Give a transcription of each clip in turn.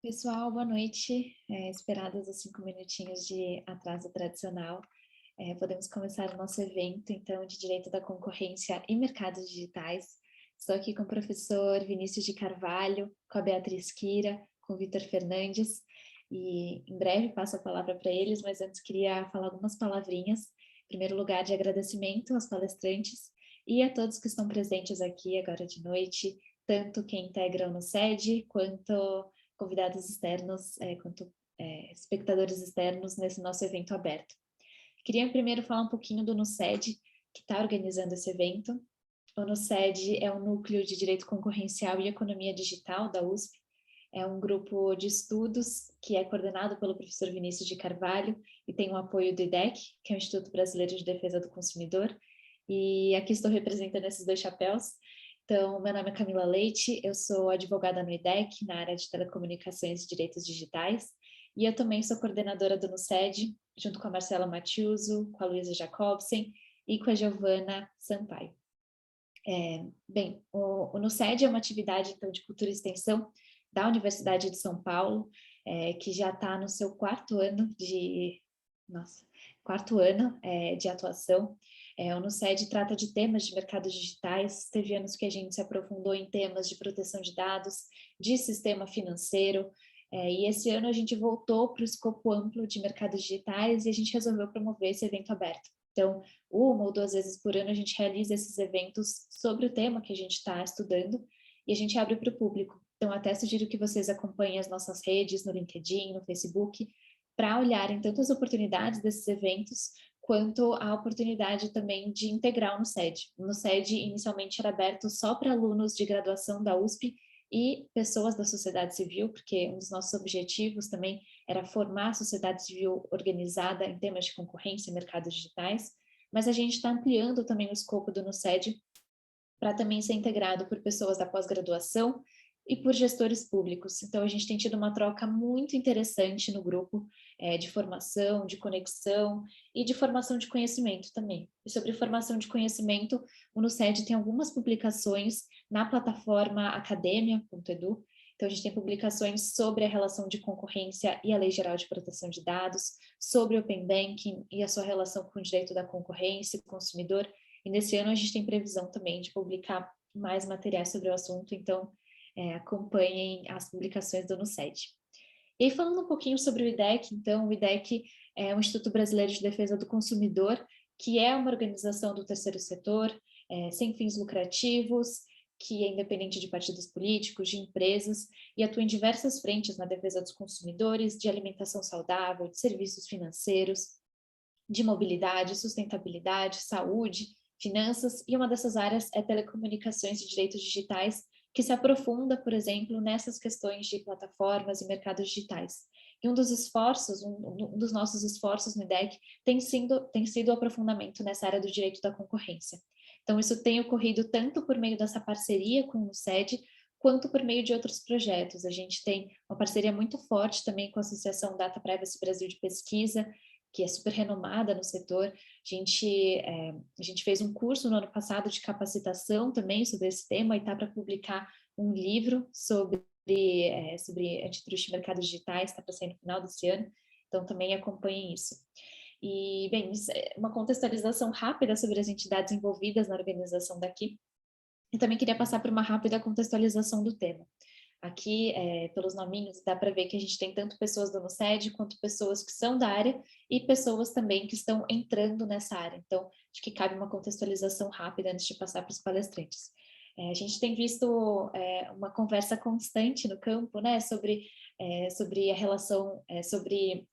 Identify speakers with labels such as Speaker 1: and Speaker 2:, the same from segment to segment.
Speaker 1: Pessoal, boa noite. Esperados os 5 minutinhos de atraso tradicional, podemos começar o nosso evento, então, de Direito da Concorrência e Mercados Digitais. Estou aqui com o professor Vinícius de Carvalho, com a Beatriz Kira, com o Vitor Fernandes, e em breve passo a palavra para eles, mas antes queria falar algumas palavrinhas. Em primeiro lugar, de agradecimento aos palestrantes e a todos que estão presentes aqui agora de noite, tanto quem integram no SED, quanto convidados externos, quanto espectadores externos nesse nosso evento aberto. Queria primeiro falar um pouquinho do NUCED, que está organizando esse evento. O NUCED é um núcleo de Direito Concorrencial e Economia Digital da USP. É um grupo de estudos que é coordenado pelo professor Vinícius de Carvalho e tem o apoio do IDEC, que é o Instituto Brasileiro de Defesa do Consumidor. E aqui estou representando esses dois chapéus. Então, meu nome é Camila Leite, eu sou advogada no IDEC, na área de telecomunicações e direitos digitais, e eu também sou coordenadora do NUCED, junto com a Marcela Matiuso, com a Luísa Jacobsen e com a Giovana Sampaio. Bem, o NUCED é uma atividade, então, de cultura e extensão da Universidade de São Paulo, que já está no seu quarto ano de atuação. O NUCED trata de temas de mercados digitais. Teve anos que a gente se aprofundou em temas de proteção de dados, de sistema financeiro, e esse ano a gente voltou para o escopo amplo de mercados digitais e a gente resolveu promover esse evento aberto. Então, 1 ou 2 vezes por ano a gente realiza esses eventos sobre o tema que a gente está estudando e a gente abre para o público. Então, até sugiro que vocês acompanhem as nossas redes no LinkedIn, no Facebook, para olharem tanto as oportunidades desses eventos, quanto a oportunidade também de integrar o NUCED. O NUCED inicialmente era aberto só para alunos de graduação da USP e pessoas da sociedade civil, porque um dos nossos objetivos também era formar a sociedade civil organizada em temas de concorrência e mercados digitais, mas a gente está ampliando também o escopo do NUCED para também ser integrado por pessoas da pós-graduação e por gestores públicos. Então, a gente tem tido uma troca muito interessante no grupo, de formação, de conexão e de formação de conhecimento também. E sobre formação de conhecimento, o NUCED tem algumas publicações na plataforma academia.edu. Então, a gente tem publicações sobre a relação de concorrência e a Lei Geral de Proteção de Dados, sobre o Open Banking e a sua relação com o direito da concorrência e do consumidor. E nesse ano a gente tem previsão também de publicar mais materiais sobre o assunto, então acompanhem as publicações do NUCED. E aí, falando um pouquinho sobre o IDEC, então, o IDEC é o Instituto Brasileiro de Defesa do Consumidor, que é uma organização do terceiro setor, sem fins lucrativos, que é independente de partidos políticos, de empresas, e atua em diversas frentes na defesa dos consumidores, de alimentação saudável, de serviços financeiros, de mobilidade, sustentabilidade, saúde, finanças, e uma dessas áreas é telecomunicações e direitos digitais, que se aprofunda, por exemplo, nessas questões de plataformas e mercados digitais. E um dos nossos esforços no IDEC tem sido o aprofundamento nessa área do direito da concorrência. Então, isso tem ocorrido tanto por meio dessa parceria com o SED, quanto por meio de outros projetos. A gente tem uma parceria muito forte também com a Associação Data Privacy Brasil de Pesquisa, que é super renomada no setor. A gente fez um curso no ano passado de capacitação também sobre esse tema e está para publicar um livro sobre antitruste e mercados digitais, está para sair no final desse ano, então também acompanhem isso. E, bem, uma contextualização rápida sobre as entidades envolvidas na organização daqui. Eu também queria passar por uma rápida contextualização do tema. Aqui, pelos nominhos, dá para ver que a gente tem tanto pessoas do NUCED, quanto pessoas que são da área e pessoas também que estão entrando nessa área. Então, acho que cabe uma contextualização rápida antes de passar para os palestrantes. A gente tem visto uma conversa constante no campo, né, sobre a relação, sobre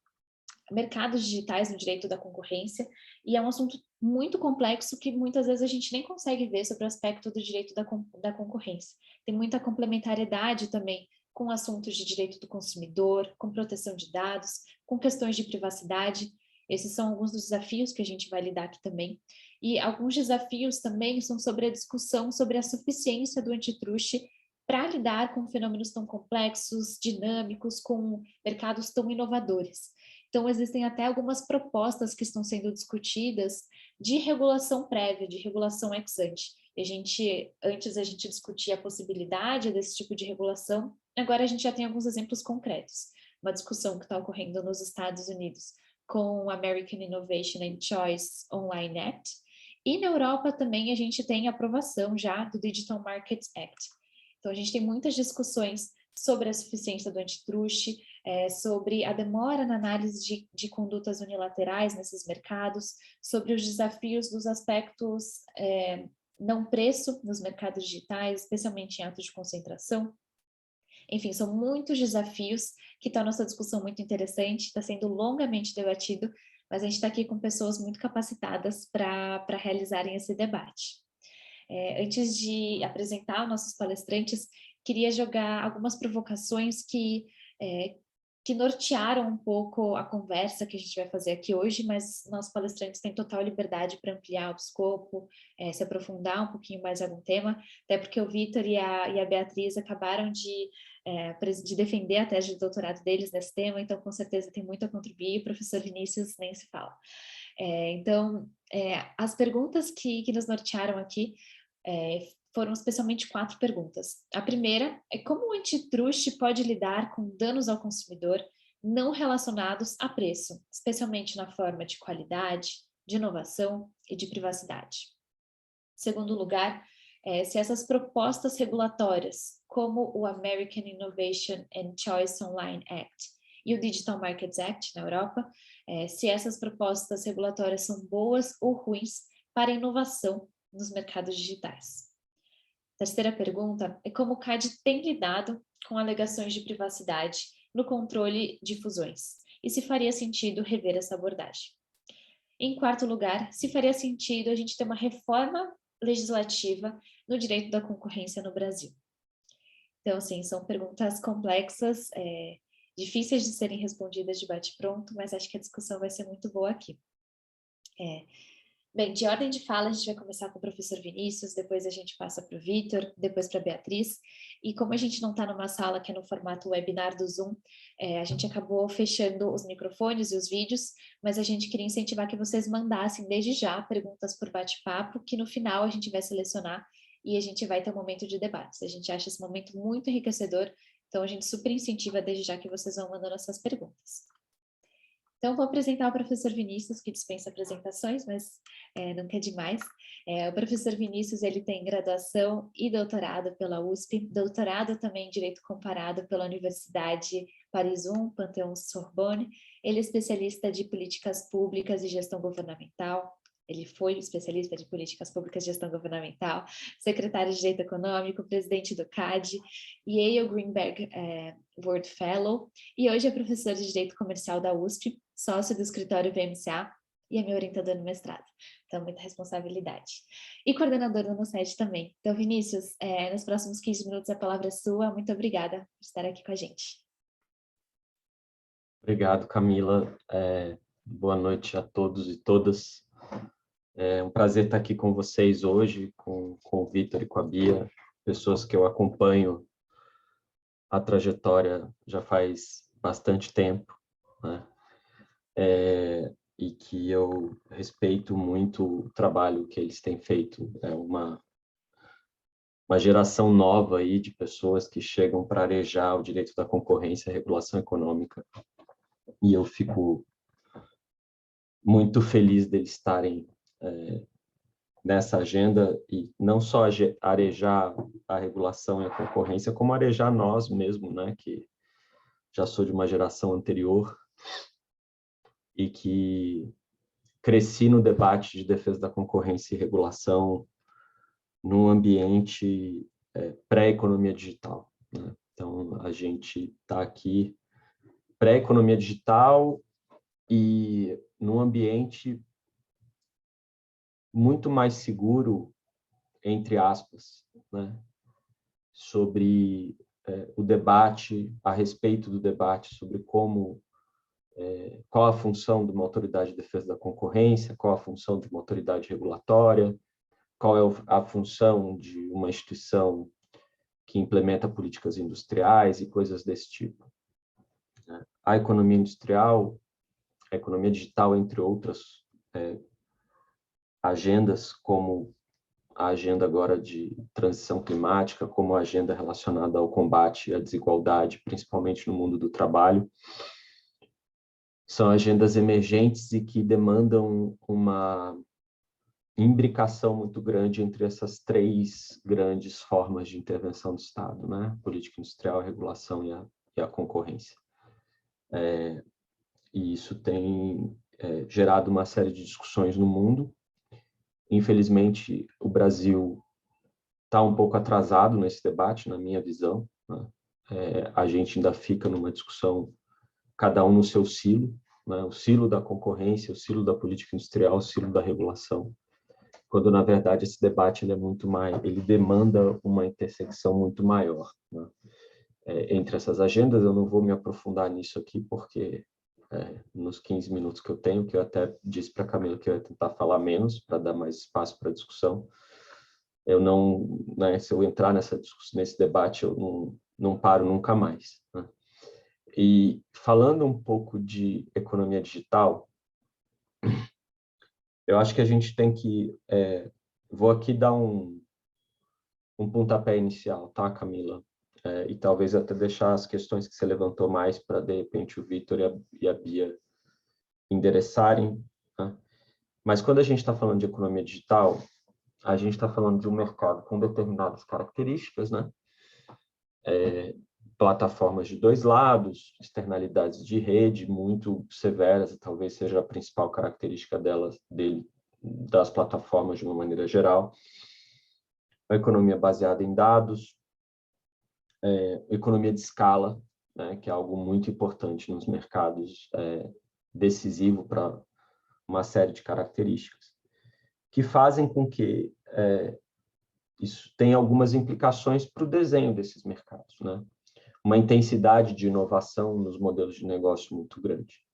Speaker 1: mercados digitais no direito da concorrência, e é um assunto muito complexo que muitas vezes a gente nem consegue ver sobre o aspecto do direito da concorrência. Tem muita complementariedade também com assuntos de direito do consumidor, com proteção de dados, com questões de privacidade. Esses são alguns dos desafios que a gente vai lidar aqui também. E alguns desafios também são sobre a discussão sobre a suficiência do antitruste para lidar com fenômenos tão complexos, dinâmicos, com mercados tão inovadores. Então, existem até algumas propostas que estão sendo discutidas de regulação prévia, de regulação ex ante. Antes a gente discutia a possibilidade desse tipo de regulação, agora a gente já tem alguns exemplos concretos. Uma discussão que está ocorrendo nos Estados Unidos com o American Innovation and Choice Online Act, e na Europa também a gente tem a aprovação já do Digital Markets Act. Então a gente tem muitas discussões sobre a suficiência do antitruste, sobre a demora na análise de condutas unilaterais nesses mercados, sobre os desafios dos aspectos não preço nos mercados digitais, especialmente em atos de concentração. Enfim, são muitos desafios que tornam essa discussão muito interessante, está sendo longamente debatido, mas a gente está aqui com pessoas muito capacitadas para realizarem esse debate. Antes de apresentar os nossos palestrantes, queria jogar algumas provocações que nortearam um pouco a conversa que a gente vai fazer aqui hoje, mas nossos palestrantes têm total liberdade para ampliar o escopo, se aprofundar um pouquinho mais em algum tema, até porque o Vitor e a Beatriz acabaram de defender a tese de doutorado deles nesse tema, então com certeza tem muito a contribuir, o professor Vinícius nem se fala. Então, as perguntas que nos nortearam aqui foram especialmente 4 perguntas. A primeira é como o antitruste pode lidar com danos ao consumidor não relacionados a preço, especialmente na forma de qualidade, de inovação e de privacidade. Segundo lugar, se essas propostas regulatórias, como o American Innovation and Choice Online Act e o Digital Markets Act na Europa, se essas propostas regulatórias são boas ou ruins para a inovação nos mercados digitais. Terceira pergunta é como o CAD tem lidado com alegações de privacidade no controle de fusões e se faria sentido rever essa abordagem. Em quarto lugar, se faria sentido a gente ter uma reforma legislativa no direito da concorrência no Brasil. Então, assim, são perguntas complexas, difíceis de serem respondidas de bate-pronto, mas acho que a discussão vai ser muito boa aqui. Bem, de ordem de fala, a gente vai começar com o professor Vinícius, depois a gente passa para o Vitor, depois para a Beatriz, e como a gente não está numa sala que é no formato webinar do Zoom, a gente acabou fechando os microfones e os vídeos, mas a gente queria incentivar que vocês mandassem desde já perguntas por bate-papo, que no final a gente vai selecionar e a gente vai ter um momento de debates. A gente acha esse momento muito enriquecedor, então a gente super incentiva desde já que vocês vão mandando essas perguntas. Então, vou apresentar o professor Vinícius, que dispensa apresentações, mas nunca é demais. O professor Vinícius, ele tem graduação e doutorado pela USP, doutorado também em Direito Comparado pela Universidade Paris I, Panthéon-Sorbonne. Ele é especialista de políticas públicas e gestão governamental. Ele foi especialista de políticas públicas e gestão governamental, secretário de Direito Econômico, presidente do CAD, Yale Greenberg World Fellow, e hoje é professor de Direito Comercial da USP, sócio do escritório VMCA e é meu orientador no mestrado. Então, muita responsabilidade. E coordenador da NUCED também. Então, Vinícius, nos próximos 15 minutos a palavra é sua. Muito obrigada por estar aqui com a gente.
Speaker 2: Obrigado, Camila. Boa noite a todos e todas. É um prazer estar aqui com vocês hoje, com o Vitor e com a Bia, pessoas que eu acompanho a trajetória já faz bastante tempo, né? E que eu respeito muito o trabalho que eles têm feito. É uma geração nova aí de pessoas que chegam para arejar o direito da concorrência e a regulação econômica. E eu fico muito feliz deles estarem nessa agenda e não só arejar a regulação e a concorrência, como arejar nós mesmos, né, que já sou de uma geração anterior e que cresci no debate de defesa da concorrência e regulação num ambiente pré-economia digital, né? Então, a gente está aqui pré-economia digital e num ambiente muito mais seguro, entre aspas, né? Sobre o debate, a respeito do debate sobre qual a função de uma autoridade de defesa da concorrência, qual a função de uma autoridade regulatória, qual é a função de uma instituição que implementa políticas industriais e coisas desse tipo. A economia industrial, a economia digital, entre outras agendas, como a agenda agora de transição climática, como a agenda relacionada ao combate à desigualdade, principalmente no mundo do trabalho, são agendas emergentes e que demandam uma imbricação muito grande entre essas três grandes formas de intervenção do Estado, né? Política industrial, a regulação e a concorrência. E isso tem gerado uma série de discussões no mundo. Infelizmente, o Brasil está um pouco atrasado nesse debate, na minha visão, né? A gente ainda fica numa discussão, cada um no seu silo, né? O silo da concorrência, o silo da política industrial, o silo da regulação, quando, na verdade, esse debate ele é muito mais, ele demanda uma intersecção muito maior, né? Entre essas agendas. Eu não vou me aprofundar nisso aqui, porque nos 15 minutos que eu tenho, que eu até disse para a Camila que eu ia tentar falar menos, para dar mais espaço para a discussão, eu não, né, se eu entrar nesse debate, eu não paro nunca mais, né? E falando um pouco de economia digital, eu acho que a gente tem que... vou aqui dar um pontapé inicial, tá, Camila? E talvez até deixar as questões que você levantou mais para, de repente, o Vitor e a Bia endereçarem, né? Mas quando a gente está falando de economia digital, a gente está falando de um mercado com determinadas características, né? Plataformas de dois lados, externalidades de rede muito severas, talvez seja a principal característica das plataformas de uma maneira geral. A economia baseada em dados, economia de escala, né, que é algo muito importante nos mercados, decisivo para uma série de características, que fazem com que isso tenha algumas implicações para o desenho desses mercados, né? Uma intensidade de inovação nos modelos de negócio muito grande.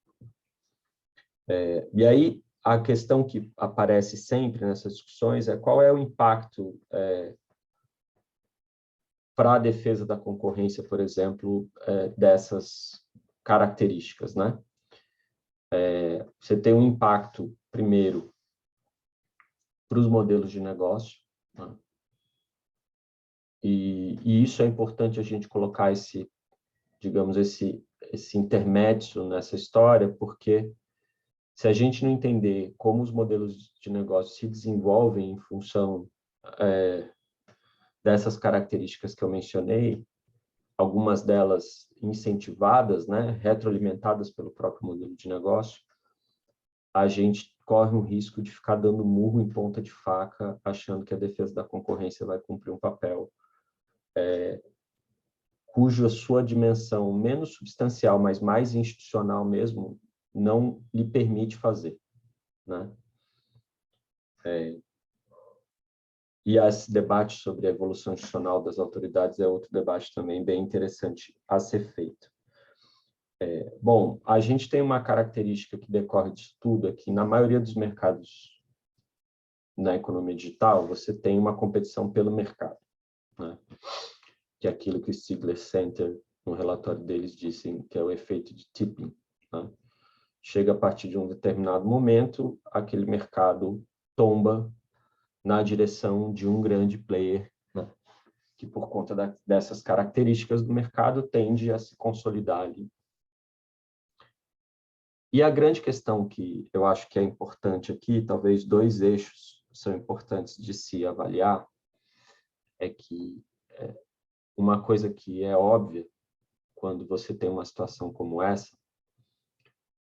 Speaker 2: E aí, a questão que aparece sempre nessas discussões é qual é o impacto para a defesa da concorrência, por exemplo, dessas características, né? Você tem um impacto, primeiro, para os modelos de negócio, né? E isso é importante a gente colocar digamos, esse intermédio nessa história, porque se a gente não entender como os modelos de negócio se desenvolvem em função dessas características que eu mencionei, algumas delas incentivadas, né, retroalimentadas pelo próprio modelo de negócio, a gente corre um risco de ficar dando murro em ponta de faca, achando que a defesa da concorrência vai cumprir um papel cuja sua dimensão menos substancial, mas mais institucional mesmo, não lhe permite fazer, né? E esse debate sobre a evolução institucional das autoridades é outro debate também bem interessante a ser feito. Bom, a gente tem uma característica que decorre disso tudo, é que na maioria dos mercados na economia digital, você tem uma competição pelo mercado, né? Que é aquilo que o Stigler Center, no relatório deles, dizem que é o efeito de tipping, né? Chega a partir de um determinado momento, aquele mercado tomba na direção de um grande player, né? Que por conta dessas características do mercado tende a se consolidar ali. E a grande questão que eu acho que é importante aqui, talvez dois eixos são importantes de se avaliar, é que uma coisa que é óbvia quando você tem uma situação como essa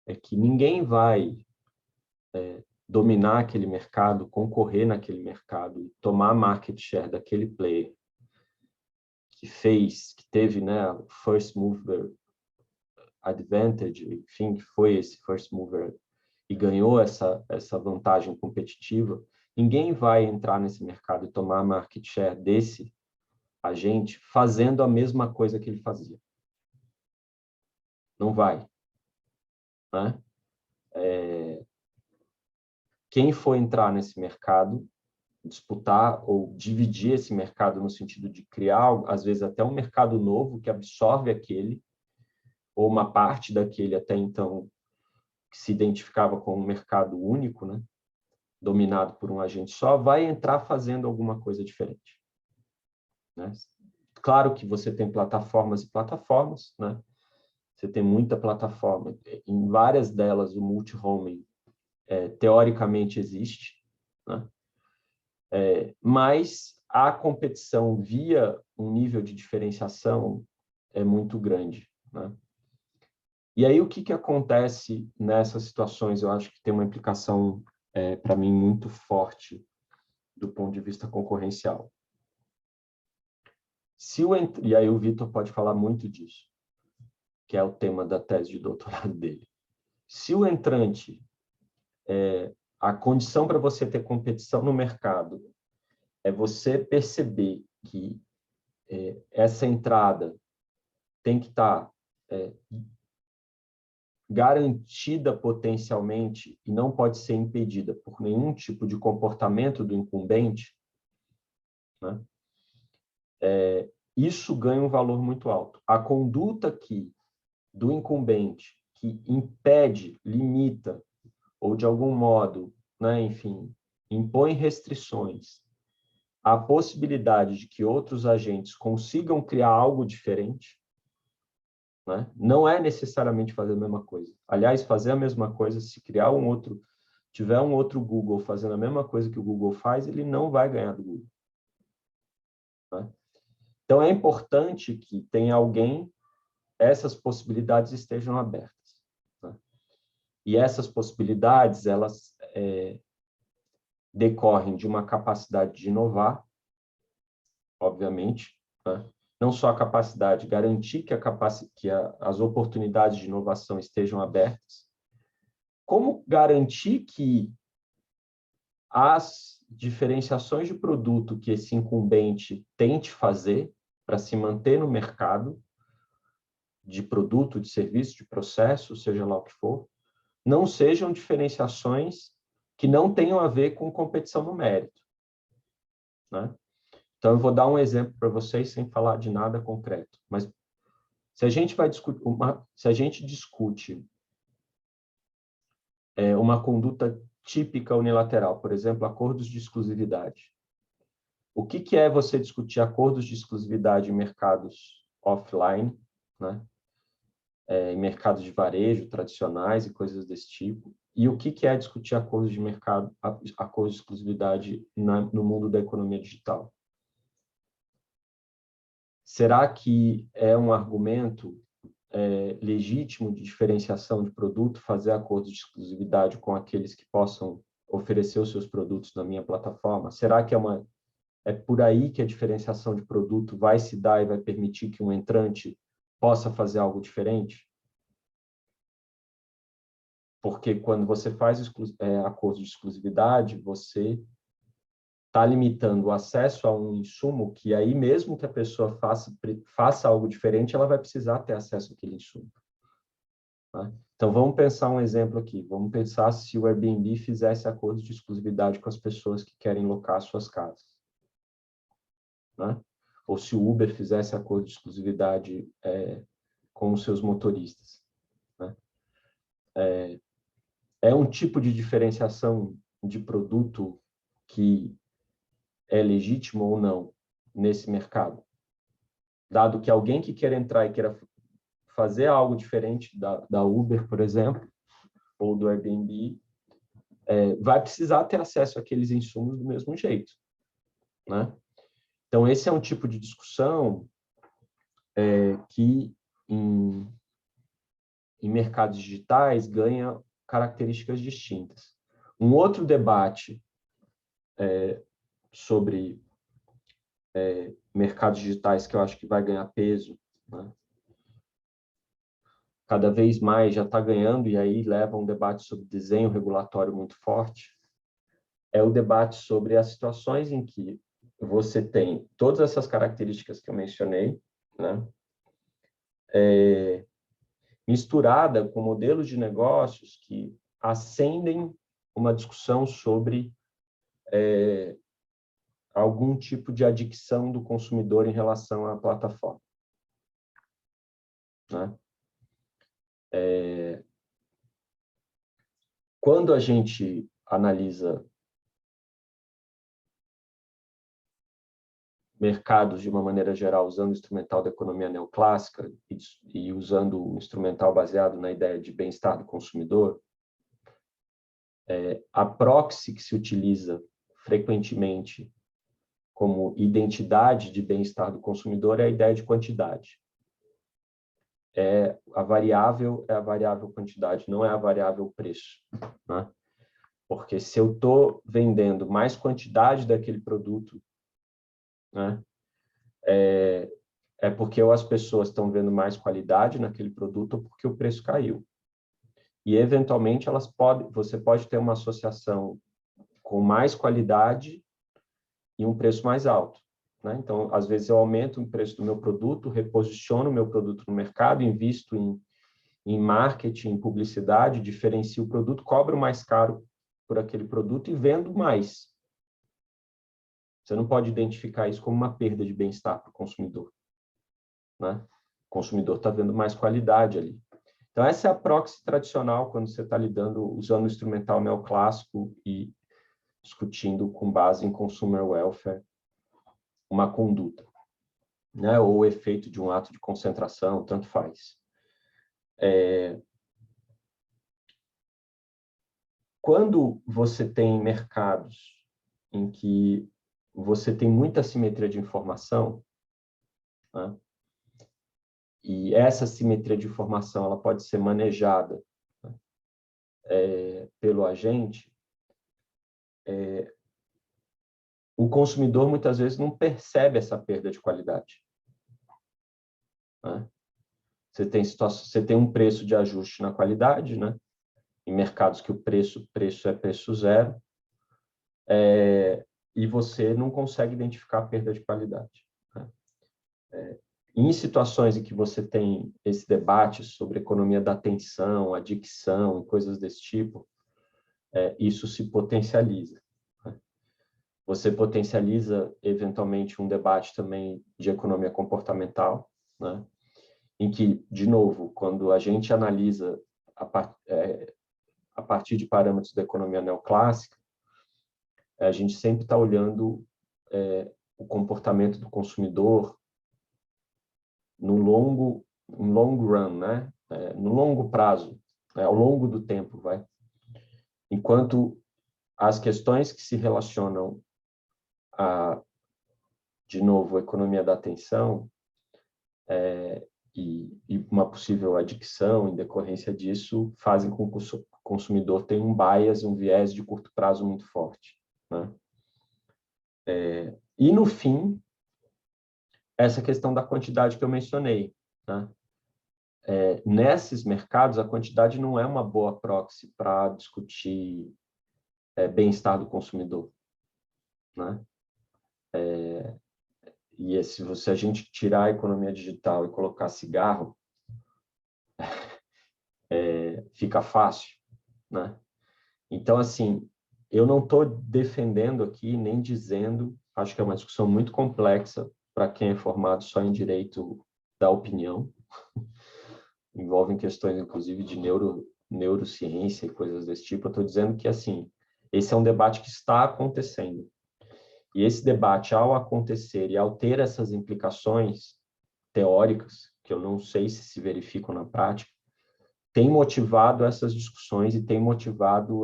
Speaker 2: é que ninguém vai dominar aquele mercado, concorrer naquele mercado e tomar market share daquele player que teve, né, first mover advantage, enfim, que foi esse first mover e ganhou essa vantagem competitiva. Ninguém vai entrar nesse mercado e tomar market share desse agente fazendo a mesma coisa que ele fazia. Não vai, né? Quem for entrar nesse mercado, disputar ou dividir esse mercado no sentido de criar, às vezes, até um mercado novo que absorve aquele, ou uma parte daquele até então que se identificava como um mercado único, né? dominado por um agente só, vai entrar fazendo alguma coisa diferente, né? Claro que você tem plataformas e plataformas, né? Você tem muita plataforma. Em várias delas, o multi-homing, teoricamente, existe, né? Mas a competição via um nível de diferenciação é muito grande, né? E aí, o que acontece nessas situações? Eu acho que tem uma implicação, para mim, muito forte do ponto de vista concorrencial. E aí o Vitor pode falar muito disso, que é o tema da tese de doutorado dele. Se o entrante, a condição para você ter competição no mercado é você perceber que essa entrada tem que estar garantida potencialmente e não pode ser impedida por nenhum tipo de comportamento do incumbente, né? Isso ganha um valor muito alto. A conduta do incumbente que impede, limita ou de algum modo, né, enfim, impõe restrições à possibilidade de que outros agentes consigam criar algo diferente, né? Não é necessariamente fazer a mesma coisa. Aliás, fazer a mesma coisa, se tiver um outro Google fazendo a mesma coisa que o Google faz, ele não vai ganhar do Google, né? Então, é importante que tenha alguém, essas possibilidades estejam abertas, né? E essas possibilidades, elas decorrem de uma capacidade de inovar, obviamente, né? Não só a capacidade, garantir que as oportunidades de inovação estejam abertas, como garantir que as diferenciações de produto que esse incumbente tente fazer para se manter no mercado, de produto, de serviço, de processo, seja lá o que for, não sejam diferenciações que não tenham a ver com competição no mérito, né? Então, eu vou dar um exemplo para vocês sem falar de nada concreto, mas se a gente discute uma conduta típica unilateral, por exemplo, acordos de exclusividade. O que é você discutir acordos de exclusividade em mercados offline, né? Em mercados de varejo tradicionais e coisas desse tipo? E o que é discutir acordos de mercado, acordos de exclusividade no mundo da economia digital? Será que é um argumento legítimo de diferenciação de produto fazer acordos de exclusividade com aqueles que possam oferecer os seus produtos na minha plataforma? Será que é por aí que a diferenciação de produto vai se dar e vai permitir que um entrante possa fazer algo diferente? Porque quando você faz acordo de exclusividade, você está limitando o acesso a um insumo que aí mesmo que a pessoa faça algo diferente, ela vai precisar ter acesso àquele insumo, né? Então, vamos pensar um exemplo aqui. Vamos pensar se o Airbnb fizesse acordos de exclusividade com as pessoas que querem locar suas casas, né? Ou se o Uber fizesse acordo de exclusividade com os seus motoristas, né? É um tipo de diferenciação de produto que é legítimo ou não nesse mercado, dado que alguém que queira entrar e queira fazer algo diferente da Uber, por exemplo, ou do Airbnb, vai precisar ter acesso àqueles insumos do mesmo jeito, né? Então, esse é um tipo de discussão que, em mercados digitais, ganha características distintas. Um outro debate sobre mercados digitais que eu acho que vai ganhar peso, né? Cada vez mais já está ganhando, e aí leva um debate sobre desenho regulatório muito forte, é o debate sobre as situações em que você tem todas essas características que eu mencionei, né? Misturada com modelos de negócios que acendem uma discussão sobre algum tipo de adicção do consumidor em relação à plataforma, né? Quando a gente analisa mercados, de uma maneira geral, usando o instrumental da economia neoclássica e usando o instrumental baseado na ideia de bem-estar do consumidor, a proxy que se utiliza frequentemente como identidade de bem-estar do consumidor é a ideia de quantidade. A variável é a variável quantidade, não é a variável preço, né? Porque se eu estou vendendo mais quantidade daquele produto, né, porque ou as pessoas estão vendo mais qualidade naquele produto ou porque o preço caiu. E, eventualmente, você pode ter uma associação com mais qualidade e um preço mais alto, né? Então, às vezes, eu aumento o preço do meu produto, reposiciono o meu produto no mercado, invisto em marketing, em publicidade, diferencio o produto, cobro mais caro por aquele produto e vendo mais. Você não pode identificar isso como uma perda de bem-estar para o consumidor, né? O consumidor está vendo mais qualidade ali. Então, essa é a proxy tradicional quando você está usando o instrumental neoclássico e discutindo com base em consumer welfare uma conduta, né? Ou o efeito de um ato de concentração, tanto faz. Quando você tem mercados em que você tem muita assimetria de informação, né? E essa assimetria de informação ela pode ser manejada, né, pelo agente, o consumidor muitas vezes não percebe essa perda de qualidade, né? Você tem um preço de ajuste na qualidade, né? Em mercados que o preço é preço zero, e você não consegue identificar a perda de qualidade, né? Em situações em que você tem esse debate sobre economia da atenção, adicção e coisas desse tipo, isso se potencializa, né? Você potencializa, eventualmente, um debate também de economia comportamental, né? Em que, de novo, quando a gente analisa a partir de parâmetros da economia neoclássica, a gente sempre está olhando o comportamento do consumidor no long run, né? No longo prazo, ao longo do tempo, vai. Enquanto as questões que se relacionam de novo, a economia da atenção e uma possível adicção em decorrência disso fazem com que o consumidor tenha um bias, um viés de curto prazo muito forte, né? E, no fim, essa questão da quantidade que eu mencionei, né? Nesses mercados, a quantidade não é uma boa proxy para discutir bem-estar do consumidor, né? E se a gente tirar a economia digital e colocar cigarro, fica fácil, né? Então, assim, eu não estou defendendo aqui, nem dizendo, acho que é uma discussão muito complexa para quem é formado só em direito da opinião, envolvem questões, inclusive, de neurociência e coisas desse tipo. Eu estou dizendo que, assim, esse é um debate que está acontecendo. E esse debate, ao acontecer e ao ter essas implicações teóricas, que eu não sei se verificam na prática, tem motivado essas discussões e tem motivado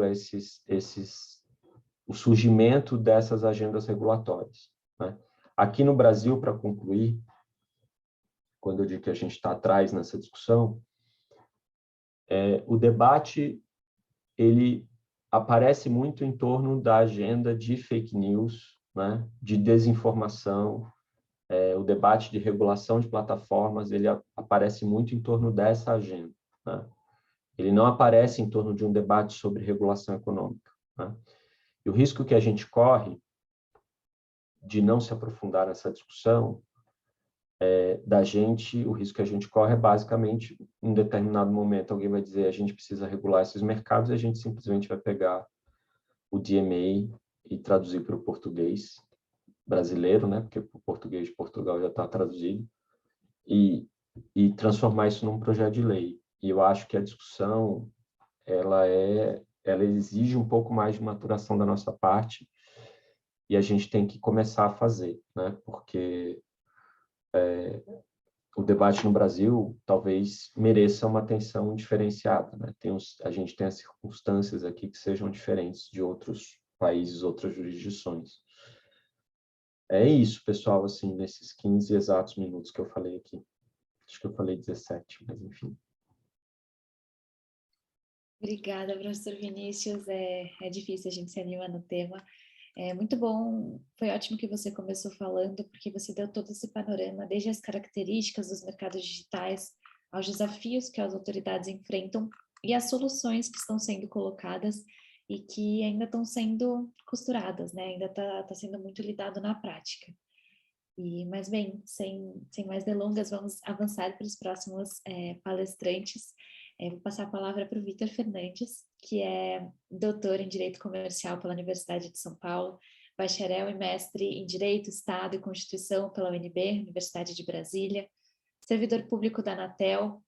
Speaker 2: o surgimento dessas agendas regulatórias, né? Aqui no Brasil, para concluir, quando eu digo que a gente está atrás nessa discussão, o debate ele aparece muito em torno da agenda de fake news, né? De desinformação. O debate de regulação de plataformas ele aparece muito em torno dessa agenda, né? Ele não aparece em torno de um debate sobre regulação econômica, né? E o risco que a gente corre de não se aprofundar nessa discussão, o risco que a gente corre é basicamente, em um determinado momento, alguém vai dizer a gente precisa regular esses mercados e a gente simplesmente vai pegar o DMA e traduzir para o português brasileiro, né? Porque o português de Portugal já está traduzido, e transformar isso num projeto de lei. E eu acho que a discussão ela exige um pouco mais de maturação da nossa parte, e a gente tem que começar a fazer, né? Porque o debate no Brasil talvez mereça uma atenção diferenciada, né? A gente tem as circunstâncias aqui que sejam diferentes de outros países, outras jurisdições. É isso, pessoal, assim, nesses 15 exatos minutos que eu falei aqui. Acho que eu falei 17, mas enfim.
Speaker 1: Obrigada, professor Vinícius. É difícil a gente se animar no tema. É muito bom, foi ótimo que você começou falando, porque você deu todo esse panorama, desde as características dos mercados digitais, aos desafios que as autoridades enfrentam e as soluções que estão sendo colocadas e que ainda estão sendo costuradas, né? Ainda está sendo muito lidado na prática. Mas bem, sem mais delongas, vamos avançar para os próximos palestrantes. Vou passar a palavra para o Vitor Fernandes, que é doutor em Direito Comercial pela Universidade de São Paulo, bacharel e mestre em Direito, Estado e Constituição pela UNB, Universidade de Brasília, servidor público da Anatel,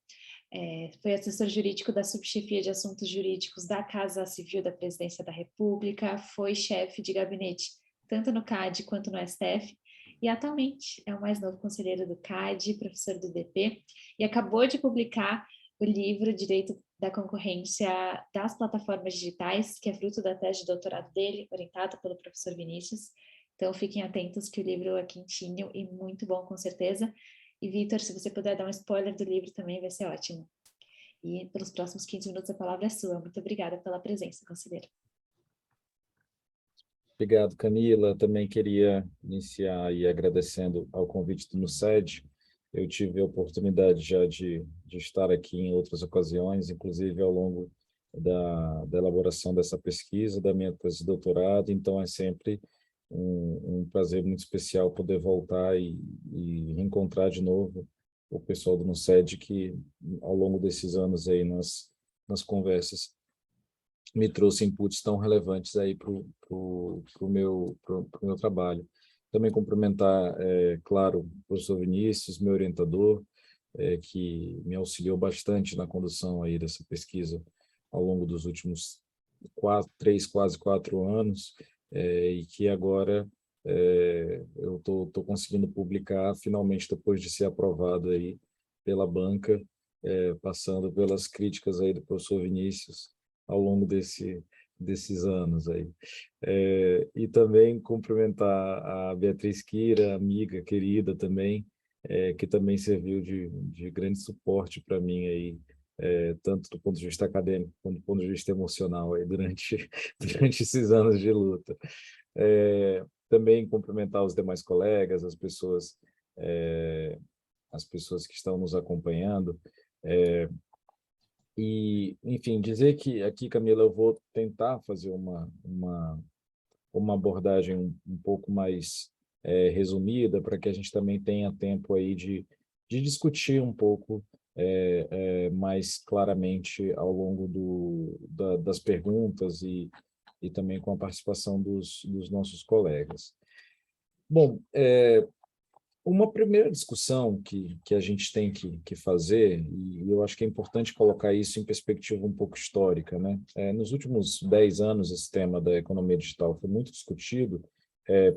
Speaker 1: foi assessor jurídico da Subchefia de Assuntos Jurídicos da Casa Civil da Presidência da República, foi chefe de gabinete tanto no CAD quanto no STF, e atualmente é o mais novo conselheiro do CAD, professor do DP, e acabou de publicar o livro Direito da Concorrência das Plataformas Digitais, que é fruto da tese de doutorado dele, orientado pelo professor Vinícius. Então, fiquem atentos que o livro é quentinho e muito bom, com certeza. E, Vitor, se você puder dar um spoiler do livro também, vai ser ótimo. E pelos próximos 15 minutos a palavra é sua. Muito obrigada pela presença, conselheiro.
Speaker 3: Obrigado, Camila. Também queria iniciar aí agradecendo ao convite do NUSED. Eu tive a oportunidade já de estar aqui em outras ocasiões, inclusive ao longo da elaboração dessa pesquisa, da minha tese de doutorado, então é sempre um prazer muito especial poder voltar e reencontrar de novo o pessoal do NUSED, que ao longo desses anos aí nas conversas me trouxe inputs tão relevantes aí para o meu trabalho. Também cumprimentar, claro, o professor Vinícius, meu orientador, que me auxiliou bastante na condução aí dessa pesquisa ao longo dos últimos quase 4 anos, e que agora eu estou conseguindo publicar, finalmente, depois de ser aprovado aí pela banca, passando pelas críticas aí do professor Vinícius, ao longo desses anos aí. E também cumprimentar a Beatriz Kira, amiga querida também, que também serviu de grande suporte para mim aí, tanto do ponto de vista acadêmico quanto do ponto de vista emocional aí durante esses anos de luta. Também cumprimentar os demais colegas, as pessoas que estão nos acompanhando, e, enfim, dizer que aqui, Camila, eu vou tentar fazer uma abordagem um pouco mais resumida, para que a gente também tenha tempo aí de discutir um pouco mais claramente ao longo das perguntas e também com a participação dos nossos colegas. Bom, uma primeira discussão que a gente tem que fazer, e eu acho que é importante colocar isso em perspectiva um pouco histórica, né? Nos últimos 10 anos, esse tema da economia digital foi muito discutido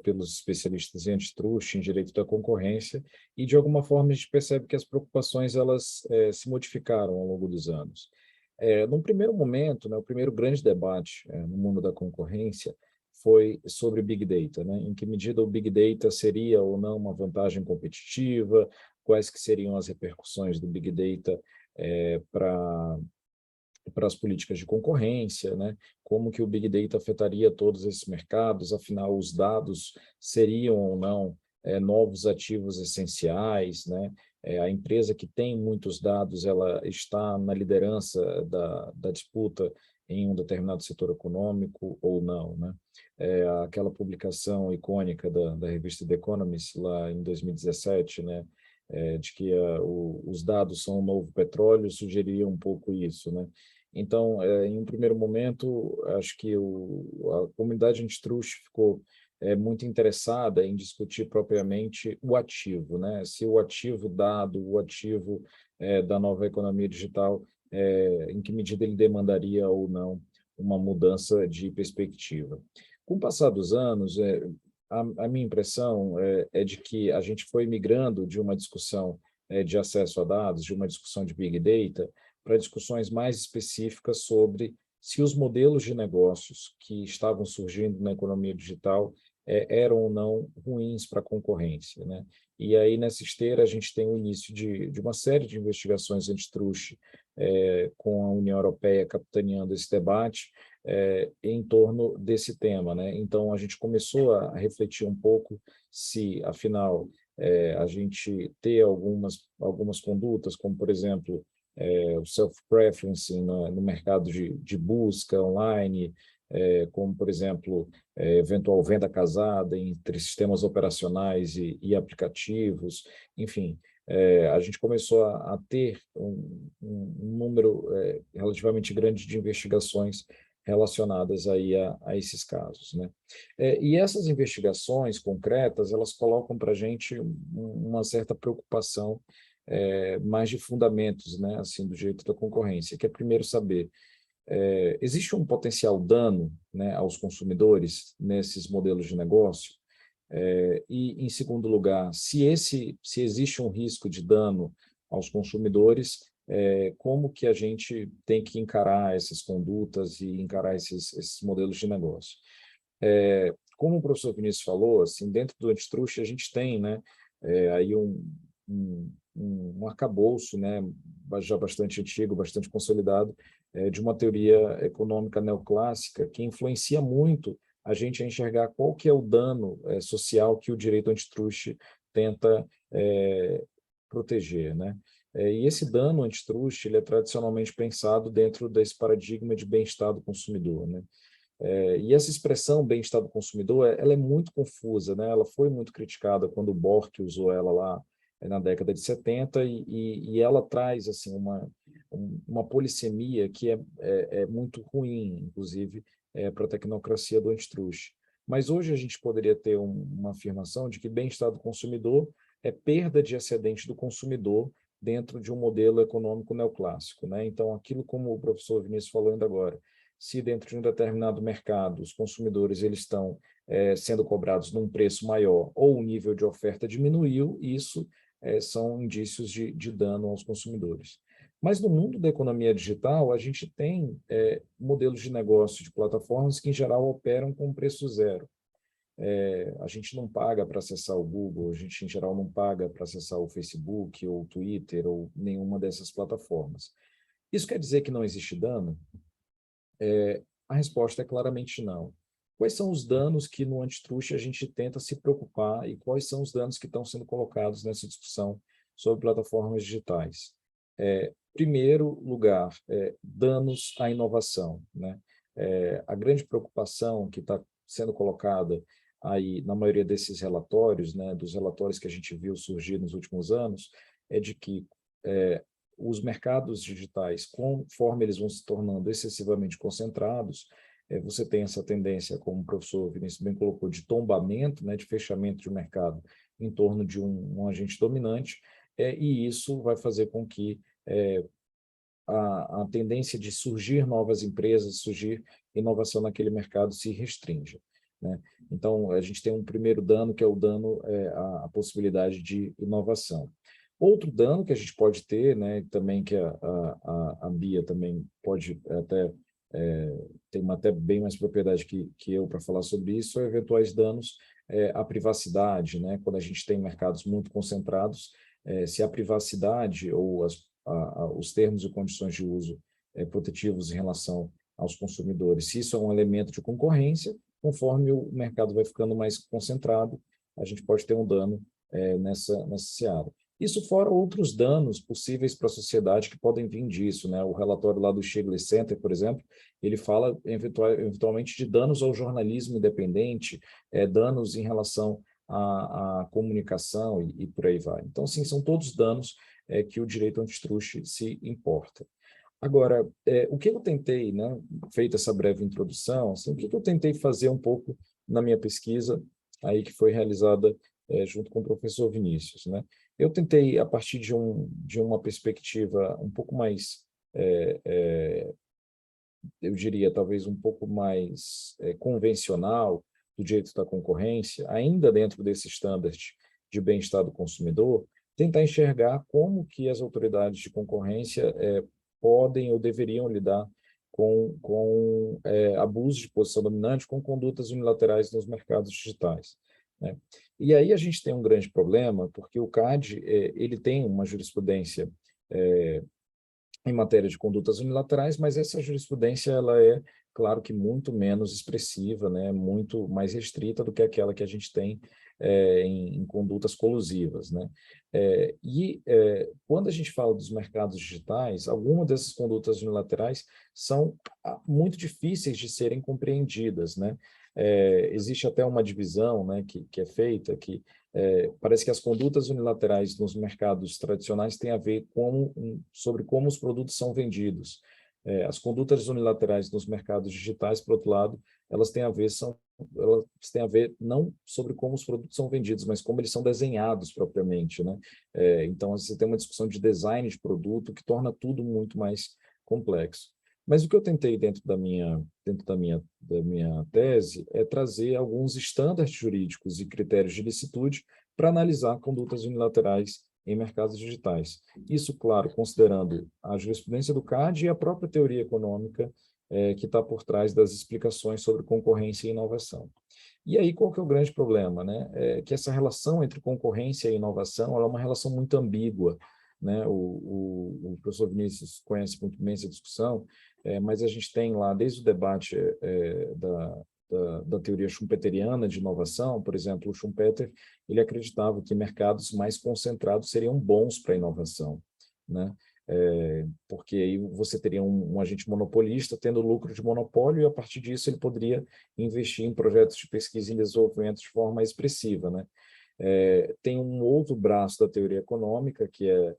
Speaker 3: pelos especialistas em antitruste, em direito da concorrência, e de alguma forma a gente percebe que as preocupações elas se modificaram ao longo dos anos. Num primeiro momento, né, o primeiro grande debate no mundo da concorrência foi sobre Big Data, né? Em que medida o Big Data seria ou não uma vantagem competitiva, quais que seriam as repercussões do Big Data para as políticas de concorrência, né? Como que o Big Data afetaria todos esses mercados, afinal, os dados seriam ou não novos ativos essenciais, né? A empresa que tem muitos dados, ela está na liderança da disputa em um determinado setor econômico ou não, né? Aquela publicação icônica da revista The Economist, lá em 2017, né? De que os dados são o novo petróleo, sugeriria um pouco isso, né? Então, em um primeiro momento, acho que a comunidade antitruste ficou muito interessada em discutir propriamente o ativo, né? Se o ativo dado, o ativo da nova economia digital, em que medida ele demandaria ou não uma mudança de perspectiva. Com o passar dos anos, a minha impressão é de que a gente foi migrando de uma discussão de acesso a dados, de uma discussão de Big Data, para discussões mais específicas sobre se os modelos de negócios que estavam surgindo na economia digital eram ou não ruins para a concorrência, né? E aí, nessa esteira, a gente tem o início de uma série de investigações antitruste com a União Europeia capitaneando esse debate em torno desse tema, né? Então, a gente começou a refletir um pouco se, afinal, a gente ter algumas condutas, como, por exemplo, o self-preferencing no mercado de busca online, como, por exemplo, eventual venda casada entre sistemas operacionais e aplicativos, enfim, a gente começou a ter um número relativamente grande de investigações relacionadas aí a esses casos, né? E essas investigações concretas, elas colocam para a gente uma certa preocupação mais de fundamentos, né, assim, do direito da concorrência, que é primeiro saber existe um potencial dano, né, aos consumidores nesses modelos de negócio? E, em segundo lugar, se existe um risco de dano aos consumidores, como que a gente tem que encarar essas condutas e encarar esses modelos de negócio? Como o professor Vinícius falou, assim, dentro do antitruste a gente tem, né, aí um arcabouço, né, já bastante antigo, bastante consolidado, de uma teoria econômica neoclássica que influencia muito a gente a enxergar qual que é o dano social que o direito antitruste tenta proteger, né? E esse dano antitruste ele é tradicionalmente pensado dentro desse paradigma de bem-estar do consumidor, né? E essa expressão bem-estar do consumidor, ela é muito confusa, né? Ela foi muito criticada quando o Bork usou ela lá na década de 70 e ela traz assim uma polissemia que é muito ruim, inclusive, para a tecnocracia do antitruste. Mas hoje a gente poderia ter uma afirmação de que bem-estar do consumidor é perda de excedente do consumidor dentro de um modelo econômico neoclássico, né? Então, aquilo como o professor Vinícius falou ainda agora, se dentro de um determinado mercado os consumidores eles estão sendo cobrados num preço maior ou o nível de oferta diminuiu, isso são indícios de dano aos consumidores. Mas no mundo da economia digital, a gente tem modelos de negócio de plataformas que, em geral, operam com preço zero. A gente não paga para acessar o Google, a gente, em geral, não paga para acessar o Facebook ou o Twitter ou nenhuma dessas plataformas. Isso quer dizer que não existe dano? A resposta é claramente não. Quais são os danos que no antitruste a gente tenta se preocupar e quais são os danos que estão sendo colocados nessa discussão sobre plataformas digitais? Primeiro lugar, danos à inovação, né? A grande preocupação que está sendo colocada aí na maioria desses relatórios, né, dos relatórios que a gente viu surgir nos últimos anos, é de que os mercados digitais, conforme eles vão se tornando excessivamente concentrados, você tem essa tendência, como o professor Vinícius bem colocou, de tombamento, né, de fechamento de mercado em torno de um agente dominante, e isso vai fazer com que a tendência de surgir novas empresas, surgir inovação naquele mercado se restrinja, né? Então, a gente tem um primeiro dano, que é o dano à possibilidade de inovação. Outro dano que a gente pode ter, né, também que a Bia também pode até tem até bem mais propriedade que eu para falar sobre isso, são eventuais danos à privacidade, né? Quando a gente tem mercados muito concentrados, se a privacidade ou os termos e condições de uso protetivos em relação aos consumidores, se isso é um elemento de concorrência, conforme o mercado vai ficando mais concentrado, a gente pode ter um dano nessa seara. Isso fora outros danos possíveis para a sociedade que podem vir disso, né? O relatório lá do Stiglitz Center, por exemplo, ele fala eventualmente de danos ao jornalismo independente, danos em relação à comunicação e por aí vai. Então, sim, são todos danos que o direito antitruste se importa. Agora, o que eu tentei, né, feita essa breve introdução, assim, o que eu tentei fazer um pouco na minha pesquisa, aí que foi realizada junto com o professor Vinícius, né? Eu tentei, a partir de uma perspectiva um pouco mais, eu diria, talvez um pouco mais convencional, do direito da concorrência, ainda dentro desse standard de bem-estar do consumidor, tentar enxergar como que as autoridades de concorrência podem ou deveriam lidar com abuso de posição dominante, com condutas unilaterais nos mercados digitais, né? E aí a gente tem um grande problema, porque o CAD ele tem uma jurisprudência em matéria de condutas unilaterais, mas essa jurisprudência ela é, claro que muito menos expressiva, né, muito mais restrita do que aquela que a gente tem em condutas colusivas, né? Quando a gente fala dos mercados digitais, algumas dessas condutas unilaterais são muito difíceis de serem compreendidas, né? Existe até uma divisão, né, que é feita, que parece que as condutas unilaterais nos mercados tradicionais têm a ver sobre como os produtos são vendidos. As condutas unilaterais nos mercados digitais, por outro lado, elas têm a ver não sobre como os produtos são vendidos, mas como eles são desenhados propriamente, né? Então, você tem uma discussão de design de produto que torna tudo muito mais complexo. Mas o que eu tentei dentro da minha tese é trazer alguns estándares jurídicos e critérios de licitude para analisar condutas unilaterais em mercados digitais. Isso, claro, considerando a jurisprudência do CAD e a própria teoria econômica que está por trás das explicações sobre concorrência e inovação. E aí, qual que é o grande problema, né? Que essa relação entre concorrência e inovação ela é uma relação muito ambígua, né? O professor Vinícius conhece muito bem essa discussão, mas a gente tem lá, desde o debate da teoria schumpeteriana de inovação, por exemplo, o Schumpeter, ele acreditava que mercados mais concentrados seriam bons para a inovação, né? Porque aí você teria um agente monopolista tendo lucro de monopólio e, a partir disso, ele poderia investir em projetos de pesquisa e desenvolvimento de forma mais expressiva, né? Tem um outro braço da teoria econômica, que é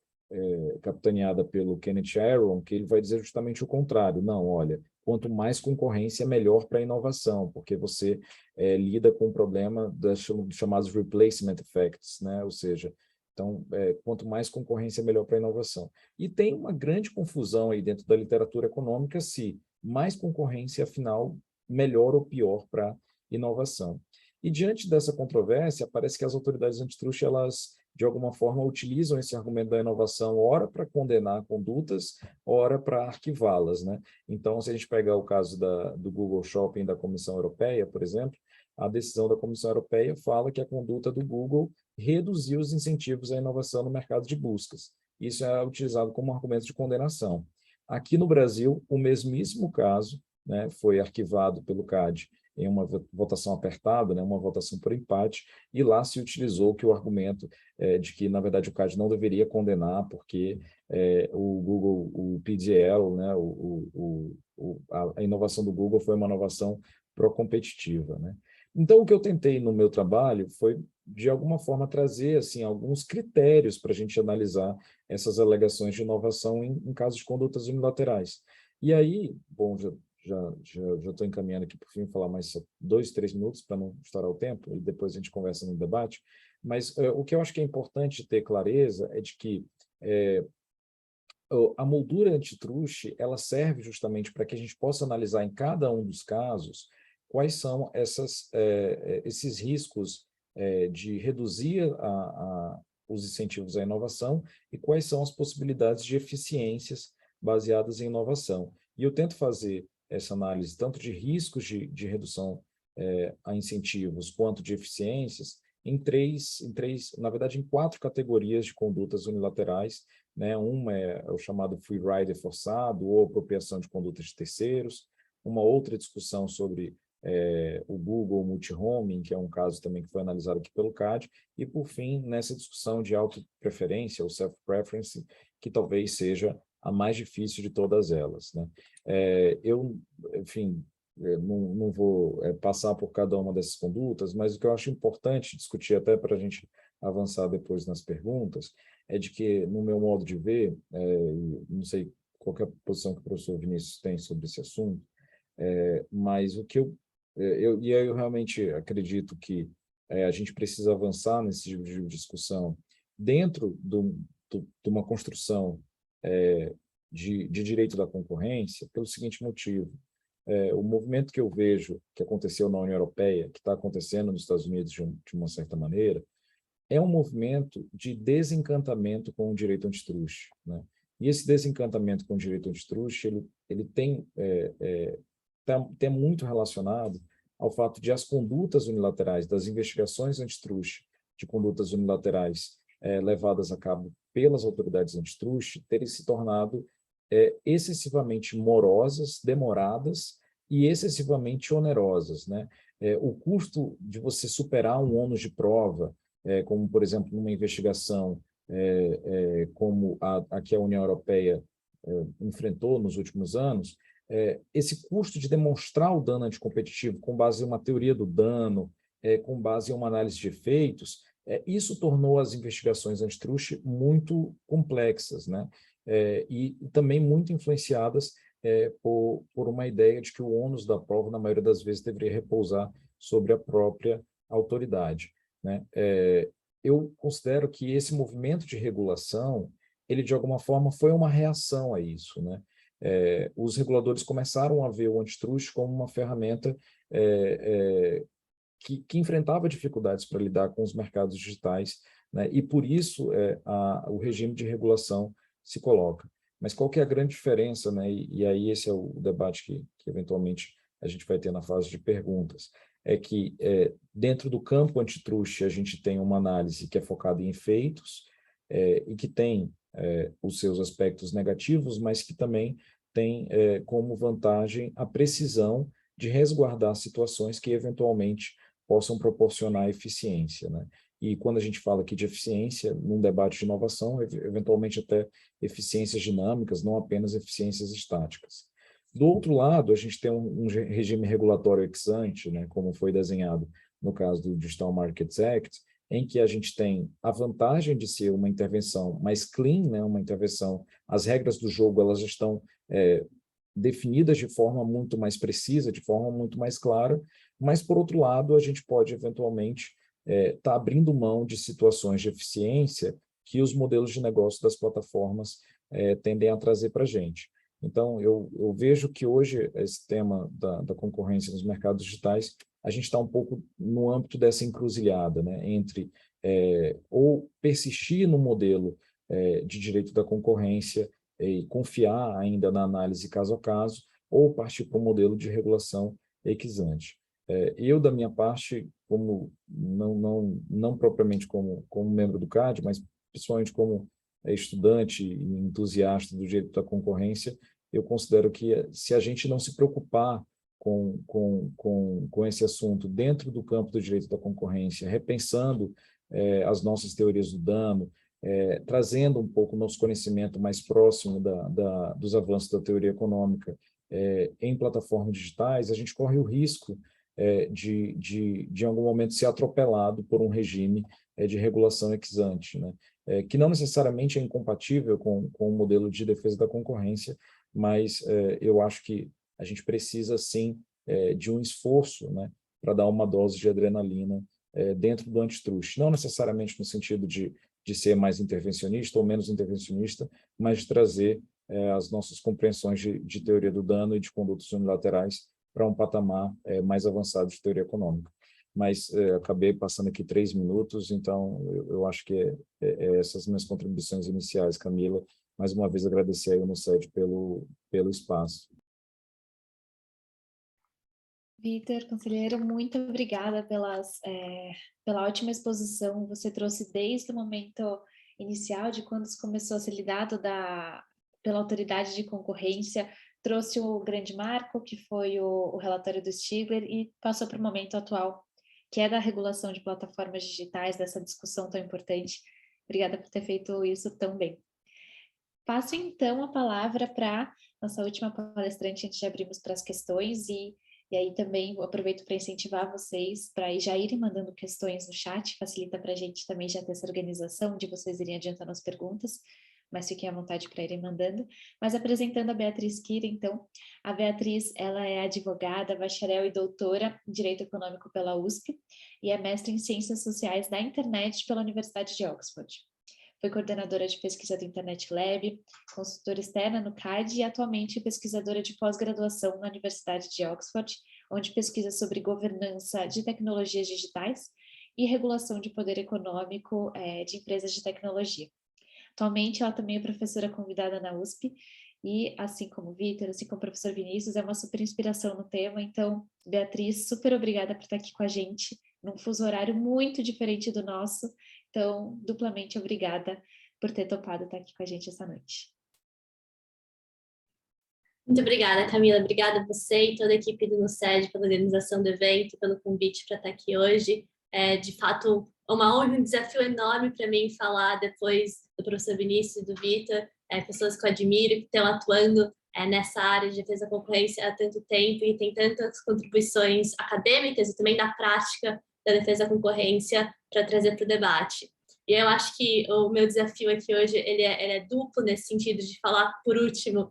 Speaker 3: capitaneada pelo Kenneth Arrow, que ele vai dizer justamente o contrário. Não, olha, quanto mais concorrência, melhor para a inovação, porque você lida com o problema dos chamados replacement effects, né? Ou seja, então, quanto mais concorrência, melhor para a inovação. E tem uma grande confusão aí dentro da literatura econômica se mais concorrência, afinal, melhor ou pior para a inovação. E diante dessa controvérsia, parece que as autoridades antitruste, elas, de alguma forma, utilizam esse argumento da inovação, ora para condenar condutas, ora para arquivá-las, né? Então, se a gente pegar o caso do Google Shopping da Comissão Europeia, por exemplo, a decisão da Comissão Europeia fala que a conduta do Google reduziu os incentivos à inovação no mercado de buscas. Isso é utilizado como argumento de condenação. Aqui no Brasil, o mesmíssimo caso, né, foi arquivado pelo CAD em uma votação apertada, né, uma votação por empate, e lá se utilizou que o argumento de que, na verdade, o CAD não deveria condenar porque o Google, o PDL, né, a inovação do Google foi uma inovação pró-competitiva, né? Então, o que eu tentei no meu trabalho foi, de alguma forma, trazer assim, alguns critérios para a gente analisar essas alegações de inovação em casos de condutas unilaterais. E aí, bom, já estou encaminhando aqui, por fim, falar mais 2, 3 minutos para não estourar o tempo, e depois a gente conversa no debate. Mas o que eu acho que é importante ter clareza é de que a moldura antitruste, ela serve justamente para que a gente possa analisar em cada um dos casos quais são esses riscos de reduzir os incentivos à inovação e quais são as possibilidades de eficiências baseadas em inovação. E eu tento fazer essa análise tanto de riscos de redução a incentivos quanto de eficiências na verdade, em 4 categorias de condutas unilaterais, né? Uma é o chamado free rider forçado ou apropriação de condutas de terceiros, uma outra discussão sobre o Google Multi-Homing, que é um caso também que foi analisado aqui pelo CAD, e, por fim, nessa discussão de auto-preferência, ou self-preference, que talvez seja a mais difícil de todas elas, né? Enfim, não vou passar por cada uma dessas condutas, mas o que eu acho importante discutir até para a gente avançar depois nas perguntas, é de que, no meu modo de ver, não sei qual é a posição que o professor Vinícius tem sobre esse assunto, mas o que eu realmente acredito que a gente precisa avançar nesse tipo de discussão dentro de uma construção de direito da concorrência pelo seguinte motivo. o movimento que eu vejo que aconteceu na União Europeia, que está acontecendo nos Estados Unidos de uma certa maneira, é um movimento de desencantamento com o direito antitruste, né? E esse desencantamento com o direito antitruste, ele tem tá muito relacionado ao fato de as condutas unilaterais, das investigações antitruste, de condutas unilaterais levadas a cabo pelas autoridades antitruste, terem se tornado excessivamente morosas, demoradas e excessivamente onerosas, né? O custo de você superar um ônus de prova, como, por exemplo, numa investigação como a que a União Europeia enfrentou nos últimos anos, esse custo de demonstrar o dano anticompetitivo com base em uma teoria do dano, com base em uma análise de efeitos, isso tornou as investigações antitruste muito complexas, né? E também muito influenciadas por uma ideia de que o ônus da prova, na maioria das vezes, deveria repousar sobre a própria autoridade, né? Eu considero que esse movimento de regulação, ele de alguma forma foi uma reação a isso, né? Os reguladores começaram a ver o antitruste como uma ferramenta que enfrentava dificuldades para lidar com os mercados digitais, né? E por isso o regime de regulação se coloca. Mas qual que é a grande diferença, né? E aí esse é o debate que eventualmente a gente vai ter na fase de perguntas, é que dentro do campo antitruste a gente tem uma análise que é focada em efeitos e que tem os seus aspectos negativos, mas que também tem como vantagem a precisão de resguardar situações que eventualmente possam proporcionar eficiência, né? E quando a gente fala aqui de eficiência, num debate de inovação, eventualmente até eficiências dinâmicas, não apenas eficiências estáticas. Do outro lado, a gente tem um regime regulatório ex ante, né, como foi desenhado no caso do Digital Markets Act, em que a gente tem a vantagem de ser uma intervenção mais clean, né, uma intervenção, as regras do jogo elas estão definidas de forma muito mais precisa, de forma muito mais clara, mas, por outro lado, a gente pode, eventualmente, estar abrindo mão de situações de eficiência que os modelos de negócio das plataformas tendem a trazer para a gente. Então, eu vejo que hoje esse tema da concorrência nos mercados digitais, a gente está um pouco no âmbito dessa encruzilhada, né, entre ou persistir no modelo de direito da concorrência e confiar ainda na análise caso a caso, ou partir para o modelo de regulação ex ante. Eu, da minha parte, como não propriamente como membro do CAD, mas principalmente como estudante e entusiasta do direito da concorrência, eu considero que se a gente não se preocupar com esse assunto dentro do campo do direito da concorrência, repensando as nossas teorias do dano, trazendo um pouco o nosso conhecimento mais próximo dos avanços da teoria econômica em plataformas digitais, a gente corre o risco de algum momento ser atropelado por um regime de regulação ex ante, né? Que não necessariamente é incompatível com o modelo de defesa da concorrência, mas eu acho que a gente precisa, sim, de um esforço, né, para dar uma dose de adrenalina dentro do antitruste. Não necessariamente no sentido de ser mais intervencionista ou menos intervencionista, mas de trazer as nossas compreensões de teoria do dano e de condutas unilaterais para um patamar mais avançado de teoria econômica. Mas acabei passando aqui 3 minutos, então eu acho que essas minhas contribuições iniciais, Camila. Mais uma vez agradecer aí ao NUCED pelo espaço.
Speaker 1: Vitor, conselheiro, muito obrigada pela ótima exposição. Você trouxe desde o momento inicial, de quando se começou a ser lidado pela autoridade de concorrência, trouxe o grande marco, que foi o relatório do Stigler, e passou para o momento atual, que é da regulação de plataformas digitais, dessa discussão tão importante. Obrigada por ter feito isso tão bem. Passo, então, a palavra para nossa última palestrante, antes de abrirmos para as questões, e aí também aproveito para incentivar vocês para já irem mandando questões no chat, facilita para a gente também já ter essa organização de vocês irem adiantando as perguntas, mas fiquem à vontade para irem mandando. Mas apresentando a Beatriz Kira, então, a Beatriz, ela é advogada, bacharel e doutora em Direito Econômico pela USP, e é mestre em Ciências Sociais da Internet pela Universidade de Oxford. foi coordenadora de pesquisa do Internet Lab, consultora externa no CAD e atualmente pesquisadora de pós-graduação na Universidade de Oxford, onde pesquisa sobre governança de tecnologias digitais e regulação de poder econômico de empresas de tecnologia. Atualmente, ela também é professora convidada na USP e, assim como o Vitor, assim como o professor Vinícius, é uma super inspiração no tema. Então, Beatriz, super obrigada por estar aqui com a gente, num fuso horário muito diferente do nosso. Então, duplamente obrigada por ter topado estar aqui com a gente essa noite.
Speaker 4: Muito obrigada, Camila. Obrigada a você e toda a equipe do NUSED pela organização do evento, pelo convite para estar aqui hoje. É, de fato, uma honra e um desafio enorme para mim falar depois do professor Vinícius e do Vitor, pessoas que eu admiro, que estão atuando nessa área de defesa da concorrência há tanto tempo e tem tantas contribuições acadêmicas e também da prática da defesa da concorrência para trazer para o debate. E eu acho que o meu desafio aqui hoje ele é duplo nesse sentido de falar por último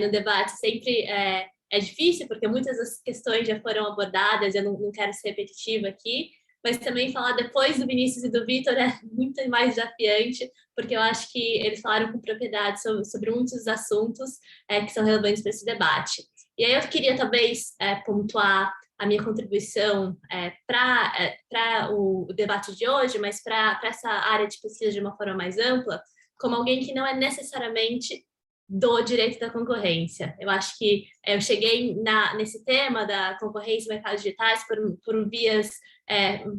Speaker 4: no debate. Sempre é difícil, porque muitas das questões já foram abordadas, eu não quero ser repetitiva aqui, mas também falar depois do Vinícius e do Vitor é muito mais desafiante, porque eu acho que eles falaram com propriedade sobre muitos assuntos que são relevantes para esse debate. E aí eu queria talvez pontuar a minha contribuição para o debate de hoje, mas para essa área de pesquisa de uma forma mais ampla, como alguém que não é necessariamente do direito da concorrência. Eu acho que eu cheguei nesse tema da concorrência e mercados digitais por vias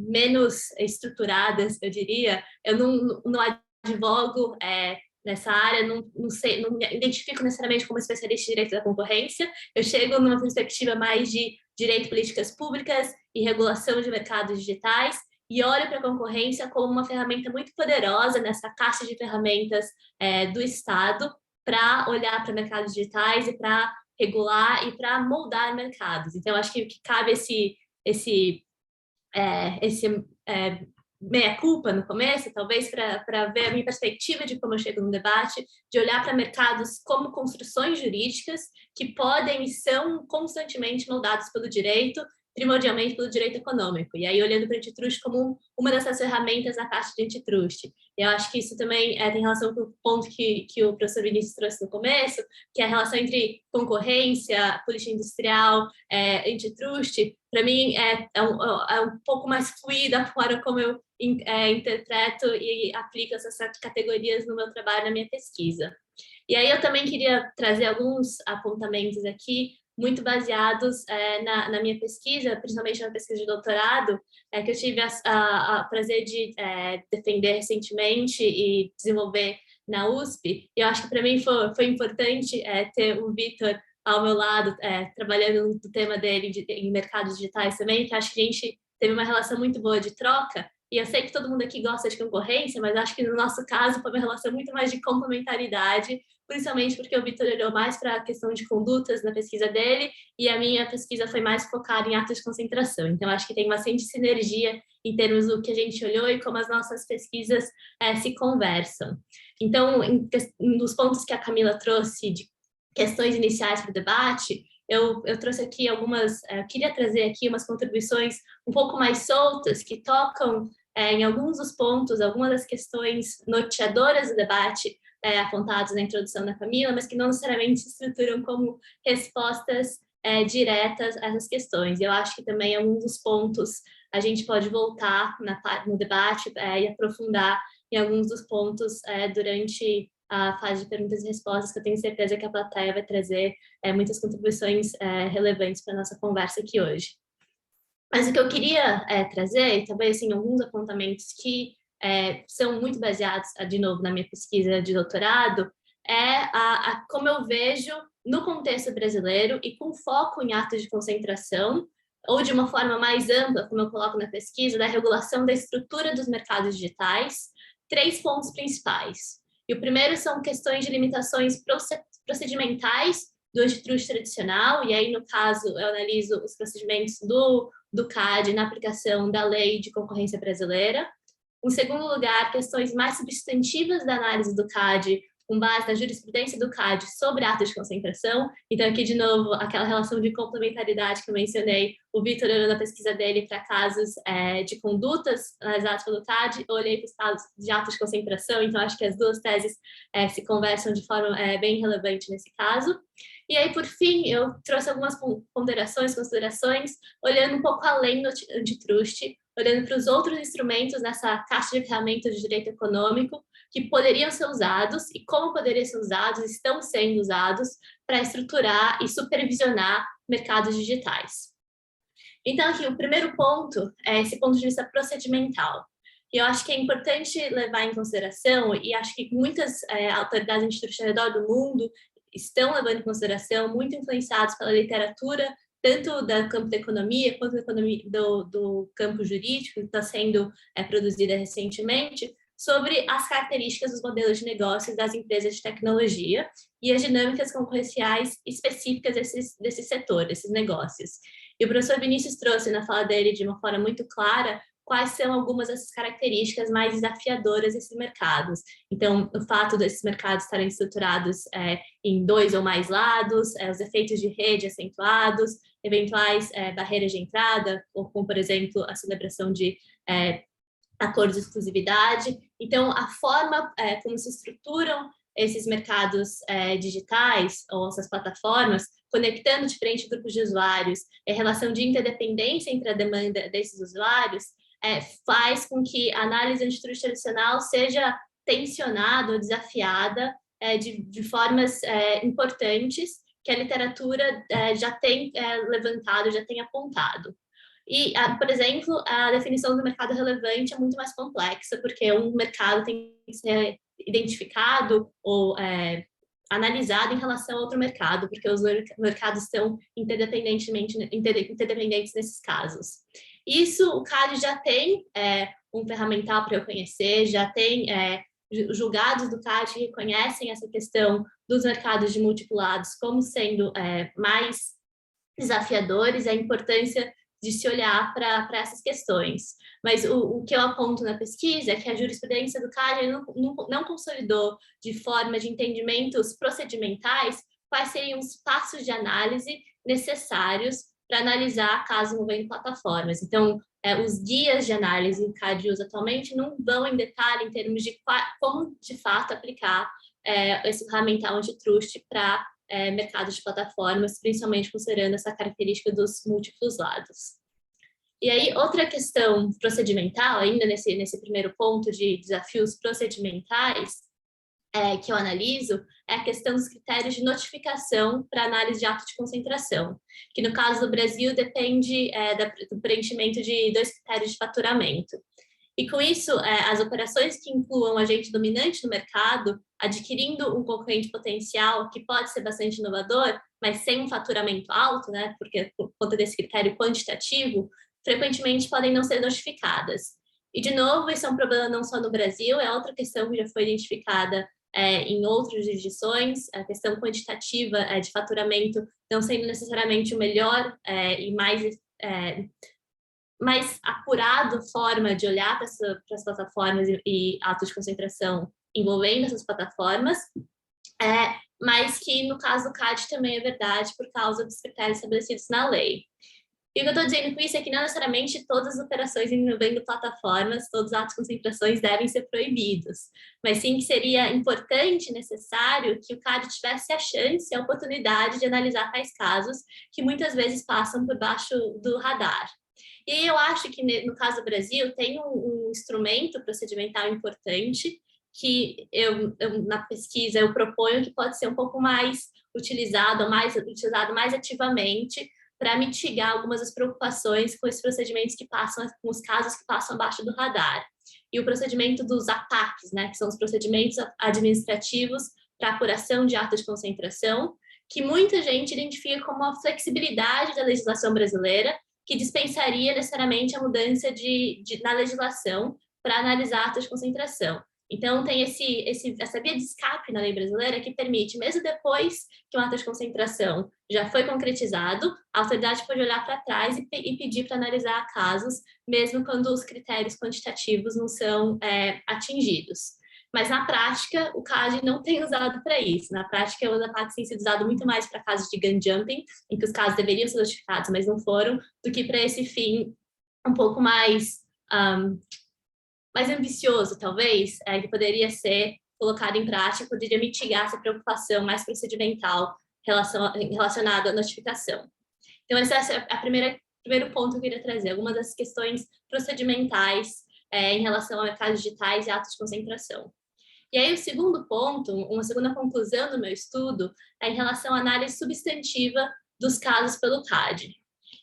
Speaker 4: menos estruturadas, eu diria. Eu não advogo nessa área, não sei, não me identifico necessariamente como especialista em direito da concorrência. Eu chego numa perspectiva mais de direito, políticas públicas e regulação de mercados digitais, e olho para a concorrência como uma ferramenta muito poderosa nessa caixa de ferramentas do Estado para olhar para mercados digitais e para regular e para moldar mercados. Então, acho que cabe esse meia-culpa no começo, talvez para ver a minha perspectiva de como eu chego no debate, de olhar para mercados como construções jurídicas que podem e são constantemente moldados pelo direito, primordialmente pelo direito econômico. E aí, olhando para o antitrust como uma dessas ferramentas da caixa de antitrust. E eu acho que isso também tem relação com o ponto que o professor Vinícius trouxe no começo, que é a relação entre concorrência, política industrial, antitrust. Para mim, é um pouco mais fluida a forma como eu interpreto e aplico essas categorias no meu trabalho, na minha pesquisa. E aí eu também queria trazer alguns apontamentos aqui, muito baseados na minha pesquisa, principalmente na pesquisa de doutorado, que eu tive a prazer de defender recentemente e desenvolver na USP. E eu acho que para mim foi importante ter o Vitor ao meu lado, trabalhando no tema dele em mercados digitais também, que acho que a gente teve uma relação muito boa de troca. E eu sei que todo mundo aqui gosta de concorrência, mas acho que no nosso caso foi uma relação muito mais de complementaridade, principalmente porque o Vitor olhou mais para a questão de condutas na pesquisa dele e a minha pesquisa foi mais focada em atos de concentração. Então, acho que tem bastante sinergia em termos do que a gente olhou e como as nossas pesquisas se conversam. Então, nos pontos que a Camila trouxe de questões iniciais para o debate, eu trouxe aqui queria trazer aqui umas contribuições um pouco mais soltas que tocam em alguns dos pontos, algumas das questões norteadoras do debate apontados na introdução da Camila, mas que não necessariamente se estruturam como respostas diretas a essas questões. Eu acho que também alguns dos pontos a gente pode voltar no debate e aprofundar em alguns dos pontos durante a fase de perguntas e respostas, que eu tenho certeza que a plateia vai trazer muitas contribuições relevantes para a nossa conversa aqui hoje. Mas o que eu queria trazer, talvez assim, alguns apontamentos que são muito baseados, de novo, na minha pesquisa de doutorado, como eu vejo no contexto brasileiro e com foco em atos de concentração, ou de uma forma mais ampla, como eu coloco na pesquisa, da regulação da estrutura dos mercados digitais, 3 pontos principais. E o primeiro são questões de limitações procedimentais do antitrust tradicional, e aí, no caso, eu analiso os procedimentos do CAD na aplicação da lei de concorrência brasileira. Em segundo lugar, questões mais substantivas da análise do CAD, com base na jurisprudência do CAD sobre atos de concentração. Então, aqui, de novo, aquela relação de complementaridade que eu mencionei, o Vitor olhou na pesquisa dele para casos de condutas analisados pelo CAD, eu olhei para os casos de atos de concentração, então acho que as duas teses se conversam de forma bem relevante nesse caso. E aí, por fim, eu trouxe algumas ponderações, considerações, olhando um pouco além do antitrust, olhando para os outros instrumentos nessa caixa de ferramentas de direito econômico que poderiam ser usados e como poderiam ser usados, estão sendo usados para estruturar e supervisionar mercados digitais. Então, aqui, o primeiro ponto é esse ponto de vista procedimental. E eu acho que é importante levar em consideração, e acho que muitas autoridades antitrust ao redor do mundo estão levando em consideração, muito influenciados pela literatura, tanto do campo da economia, quanto do campo jurídico, que está sendo produzida recentemente, sobre as características dos modelos de negócios das empresas de tecnologia e as dinâmicas concorrenciais específicas desse setor, desses negócios. E o professor Vinícius trouxe na fala dele, de uma forma muito clara, quais são algumas dessas características mais desafiadoras desses mercados. Então, o fato desses mercados estarem estruturados em 2 ou mais lados, os efeitos de rede acentuados, eventuais barreiras de entrada, como, por exemplo, a celebração de acordos de exclusividade. Então, a forma como se estruturam esses mercados digitais ou essas plataformas, conectando diferentes grupos de usuários, a relação de interdependência entre a demanda desses usuários, faz com que a análise antitrust tradicional seja tensionada ou desafiada de formas importantes que a literatura já tem levantado, já tem apontado. E, por exemplo, a definição do mercado relevante é muito mais complexa, porque um mercado tem que ser identificado ou analisado em relação a outro mercado, porque os mercados estão interdependentes nesses casos. Isso, o CAD já tem um ferramental para eu conhecer, já tem julgados do CAD que reconhecem essa questão dos mercados de múltiplos lados como sendo mais desafiadores, a importância de se olhar para essas questões. Mas o que eu aponto na pesquisa é que a jurisprudência do CAD não consolidou de forma de entendimentos procedimentais quais seriam os passos de análise necessários para analisar casos envolvendo plataformas. Então, os guias de análise que o CAD usa atualmente não vão em detalhe em termos de como, de fato, aplicar esse ferramental antitrust para mercados de plataformas, principalmente considerando essa característica dos múltiplos lados. E aí, outra questão procedimental, ainda nesse primeiro ponto de desafios procedimentais, que eu analiso, é a questão dos critérios de notificação para análise de ato de concentração, que no caso do Brasil depende do preenchimento de 2 critérios de faturamento. E com isso, as operações que incluam agente dominante no mercado, adquirindo um concorrente potencial que pode ser bastante inovador, mas sem um faturamento alto, né, porque por conta desse critério quantitativo, frequentemente podem não ser notificadas. E, de novo, isso é um problema não só no Brasil, é outra questão que já foi identificada em outras jurisdições, a questão quantitativa de faturamento não sendo necessariamente o melhor e mais apurado forma de olhar para as plataformas e atos de concentração envolvendo essas plataformas, mas que no caso do CAD também é verdade por causa dos critérios estabelecidos na lei. E o que eu estou dizendo com isso é que não necessariamente todas as operações envolvendo plataformas, todos os atos de concentrações devem ser proibidos, mas sim que seria importante e necessário que o CAD tivesse a chance, a oportunidade de analisar tais casos que muitas vezes passam por baixo do radar. E eu acho que, no caso do Brasil, tem um instrumento procedimental importante que na pesquisa eu proponho que pode ser um pouco mais utilizado mais ativamente para mitigar algumas das preocupações com esses procedimentos com os casos que passam abaixo do radar. E o procedimento dos APACs, né, que são os procedimentos administrativos para apuração de atos de concentração, que muita gente identifica como uma flexibilidade da legislação brasileira que dispensaria necessariamente a mudança na legislação para analisar atos de concentração. Então, tem essa via de escape na lei brasileira que permite, mesmo depois que um ato de concentração já foi concretizado, a autoridade pode olhar para trás e pedir para analisar casos, mesmo quando os critérios quantitativos não são atingidos. Mas, na prática, o CAD não tem usado para isso. Na prática, o APACS tem sido usado muito mais para casos de gun jumping, em que os casos deveriam ser notificados, mas não foram, do que para esse fim um pouco mais ambicioso, talvez, que poderia ser colocado em prática, poderia mitigar essa preocupação mais procedimental relacionada à notificação. Então, esse é o primeiro ponto que eu queria trazer, algumas das questões procedimentais em relação a mercados digitais e atos de concentração. E aí, o segundo ponto, uma segunda conclusão do meu estudo, é em relação à análise substantiva dos casos pelo CAD.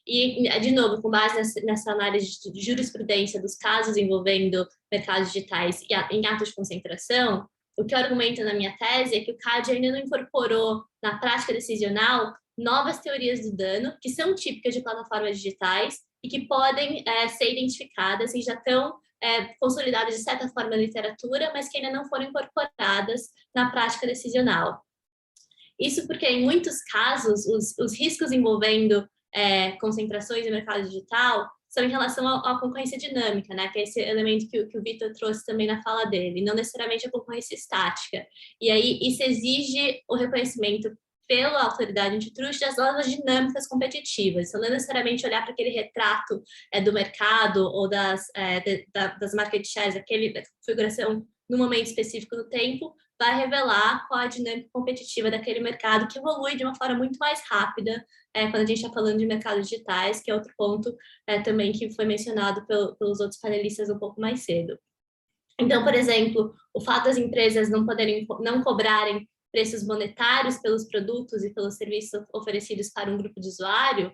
Speaker 4: E, de novo, com base nessa análise de jurisprudência dos casos envolvendo mercados digitais em atos de concentração, o que eu argumento na minha tese é que o CAD ainda não incorporou na prática decisional novas teorias do dano, que são típicas de plataformas digitais e que podem ser identificadas e já estão consolidadas de certa forma na literatura, mas que ainda não foram incorporadas na prática decisional. Isso porque, em muitos casos, os riscos envolvendo concentrações no mercado digital são em relação à concorrência dinâmica, né? Que é esse elemento que o Vitor trouxe também na fala dele, não necessariamente a concorrência estática. E aí, isso exige o reconhecimento pela autoridade antitruste das novas dinâmicas competitivas. Então, não necessariamente olhar para aquele retrato do mercado ou das market shares, da configuração no momento específico do tempo, vai revelar qual a dinâmica competitiva daquele mercado, que evolui de uma forma muito mais rápida quando a gente está falando de mercados digitais, que é outro ponto também que foi mencionado pelos outros panelistas um pouco mais cedo. Então, por exemplo, o fato das empresas não cobrarem preços monetários pelos produtos e pelos serviços oferecidos para um grupo de usuário,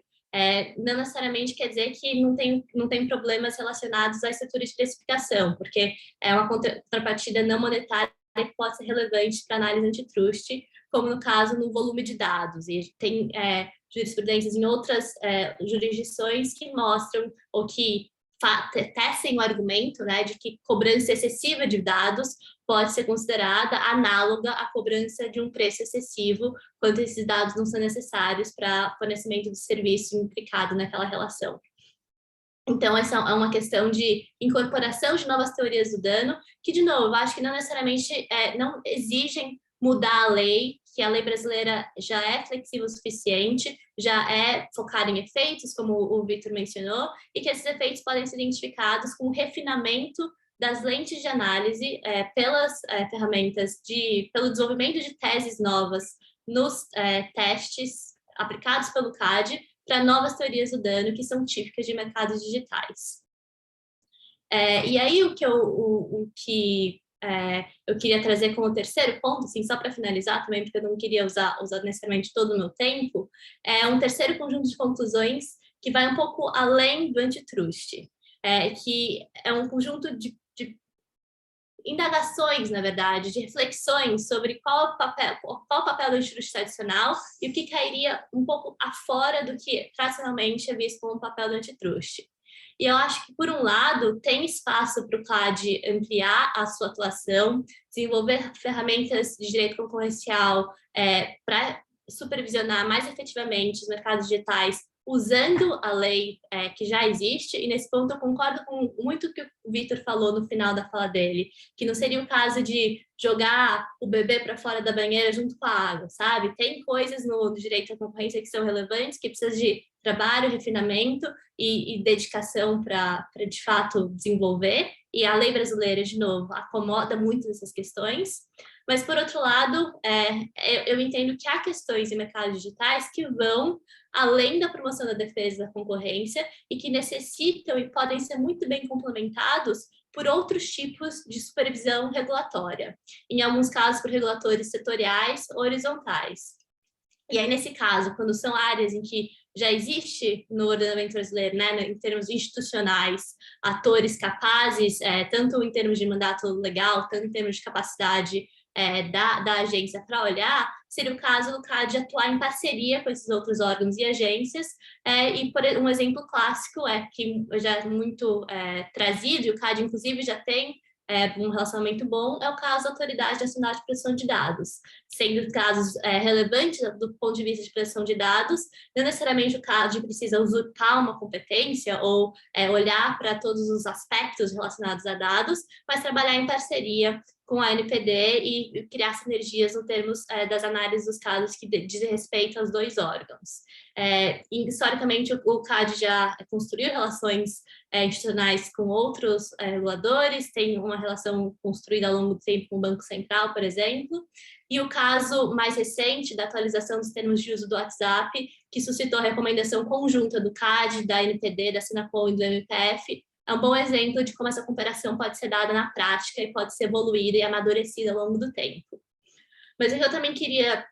Speaker 4: não necessariamente quer dizer que não tem problemas relacionados à estrutura de precificação, porque é uma contrapartida não monetária que pode ser relevante para análise antitruste, como no caso no volume de dados. E tem jurisprudências em outras jurisdições que mostram ou que tecem o argumento, né, de que cobrança excessiva de dados pode ser considerada análoga à cobrança de um preço excessivo quando esses dados não são necessários para fornecimento de serviço implicado naquela relação. Então, essa é uma questão de incorporação de novas teorias do dano, que, de novo, eu acho que não necessariamente não exigem mudar a lei, que a lei brasileira já é flexível o suficiente, já é focada em efeitos, como o Vitor mencionou, e que esses efeitos podem ser identificados com o refinamento das lentes de análise pelas ferramentas, pelo desenvolvimento de teses novas nos testes aplicados pelo CAD, para novas teorias do dano que são típicas de mercados digitais. E aí, o que eu queria trazer como terceiro ponto, assim, só para finalizar também, porque eu não queria usar necessariamente todo o meu tempo, é um terceiro conjunto de conclusões que vai um pouco além do antitruste, que é um conjunto de indagações, na verdade, de reflexões sobre qual o papel do antitruste tradicional e o que cairia um pouco afora do que tradicionalmente é visto como o papel do antitruste. E eu acho que, por um lado, tem espaço para o CAD ampliar a sua atuação, desenvolver ferramentas de direito concorrencial para supervisionar mais efetivamente os mercados digitais, usando a lei que já existe, e nesse ponto eu concordo com muito o que o Vitor falou no final da fala dele, que não seria o caso de jogar o bebê para fora da banheira junto com a água, sabe? Tem coisas no direito à concorrência que são relevantes, que precisam de trabalho, refinamento e dedicação para, de fato, desenvolver, e a lei brasileira, de novo, acomoda muito essas questões. Mas, por outro lado, eu entendo que há questões em mercados digitais que vão além da promoção da defesa da concorrência e que necessitam e podem ser muito bem complementados por outros tipos de supervisão regulatória, em alguns casos por reguladores setoriais ou horizontais. E aí, nesse caso, quando são áreas em que já existe no ordenamento brasileiro, né, em termos institucionais, atores capazes, tanto em termos de mandato legal, tanto em termos de capacidade da agência para olhar, seria o caso do CAD atuar em parceria com esses outros órgãos e agências, e um exemplo clássico que já é muito trazido, e o CAD inclusive já tem um relacionamento bom, é o caso da Autoridade Nacional de Proteção de Dados, sendo casos relevantes do ponto de vista de proteção de dados, não necessariamente o CAD precisa usurpar uma competência ou olhar para todos os aspectos relacionados a dados, mas trabalhar em parceria com a NPD e criar sinergias no termos das análises dos casos que dizem respeito aos dois órgãos. Historicamente, o CAD já construiu relações institucionais com outros reguladores, tem uma relação construída ao longo do tempo com o Banco Central, por exemplo, e o caso mais recente da atualização dos termos de uso do WhatsApp, que suscitou a recomendação conjunta do CAD, da NPD, da Sinacom e do MPF, é um bom exemplo de como essa cooperação pode ser dada na prática e pode ser evoluída e amadurecida ao longo do tempo. Mas o que eu também queria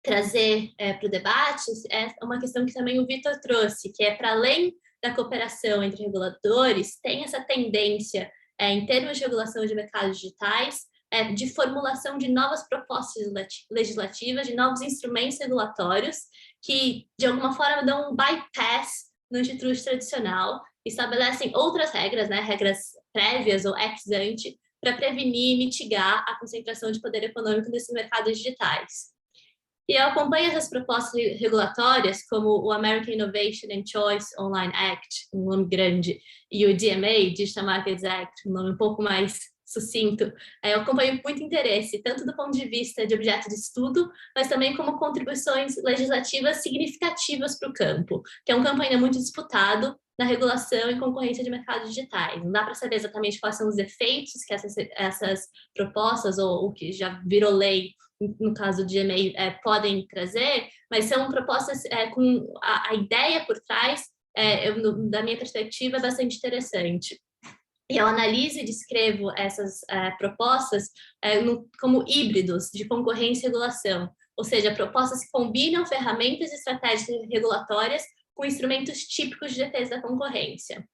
Speaker 4: trazer para o debate é uma questão que também o Vitor trouxe, que é para além da cooperação entre reguladores, tem essa tendência, em termos de regulação de mercados digitais, de formulação de novas propostas legislativas, de novos instrumentos regulatórios que, de alguma forma, dão um bypass no antitruste tradicional, estabelecem outras regras, né, regras prévias ou ex ante, para prevenir e mitigar a concentração de poder econômico nesses mercados digitais. E eu acompanho essas propostas regulatórias, como o American Innovation and Choice Online Act, um nome grande, e o DMA, Digital Markets Act, um nome um pouco mais sucinto. Eu acompanho com muito interesse, tanto do ponto de vista de objeto de estudo, mas também como contribuições legislativas significativas para o campo, que é um campo ainda muito disputado na regulação e concorrência de mercados digitais. Não dá para saber exatamente quais são os efeitos que essas propostas, ou o que já virou lei, no caso do GMA, podem trazer, mas são propostas com a ideia por trás, da minha perspectiva, é bastante interessante. E eu analiso e descrevo essas propostas como híbridos de concorrência e regulação, ou seja, propostas que combinam ferramentas e estratégias regulatórias com instrumentos típicos de defesa da concorrência.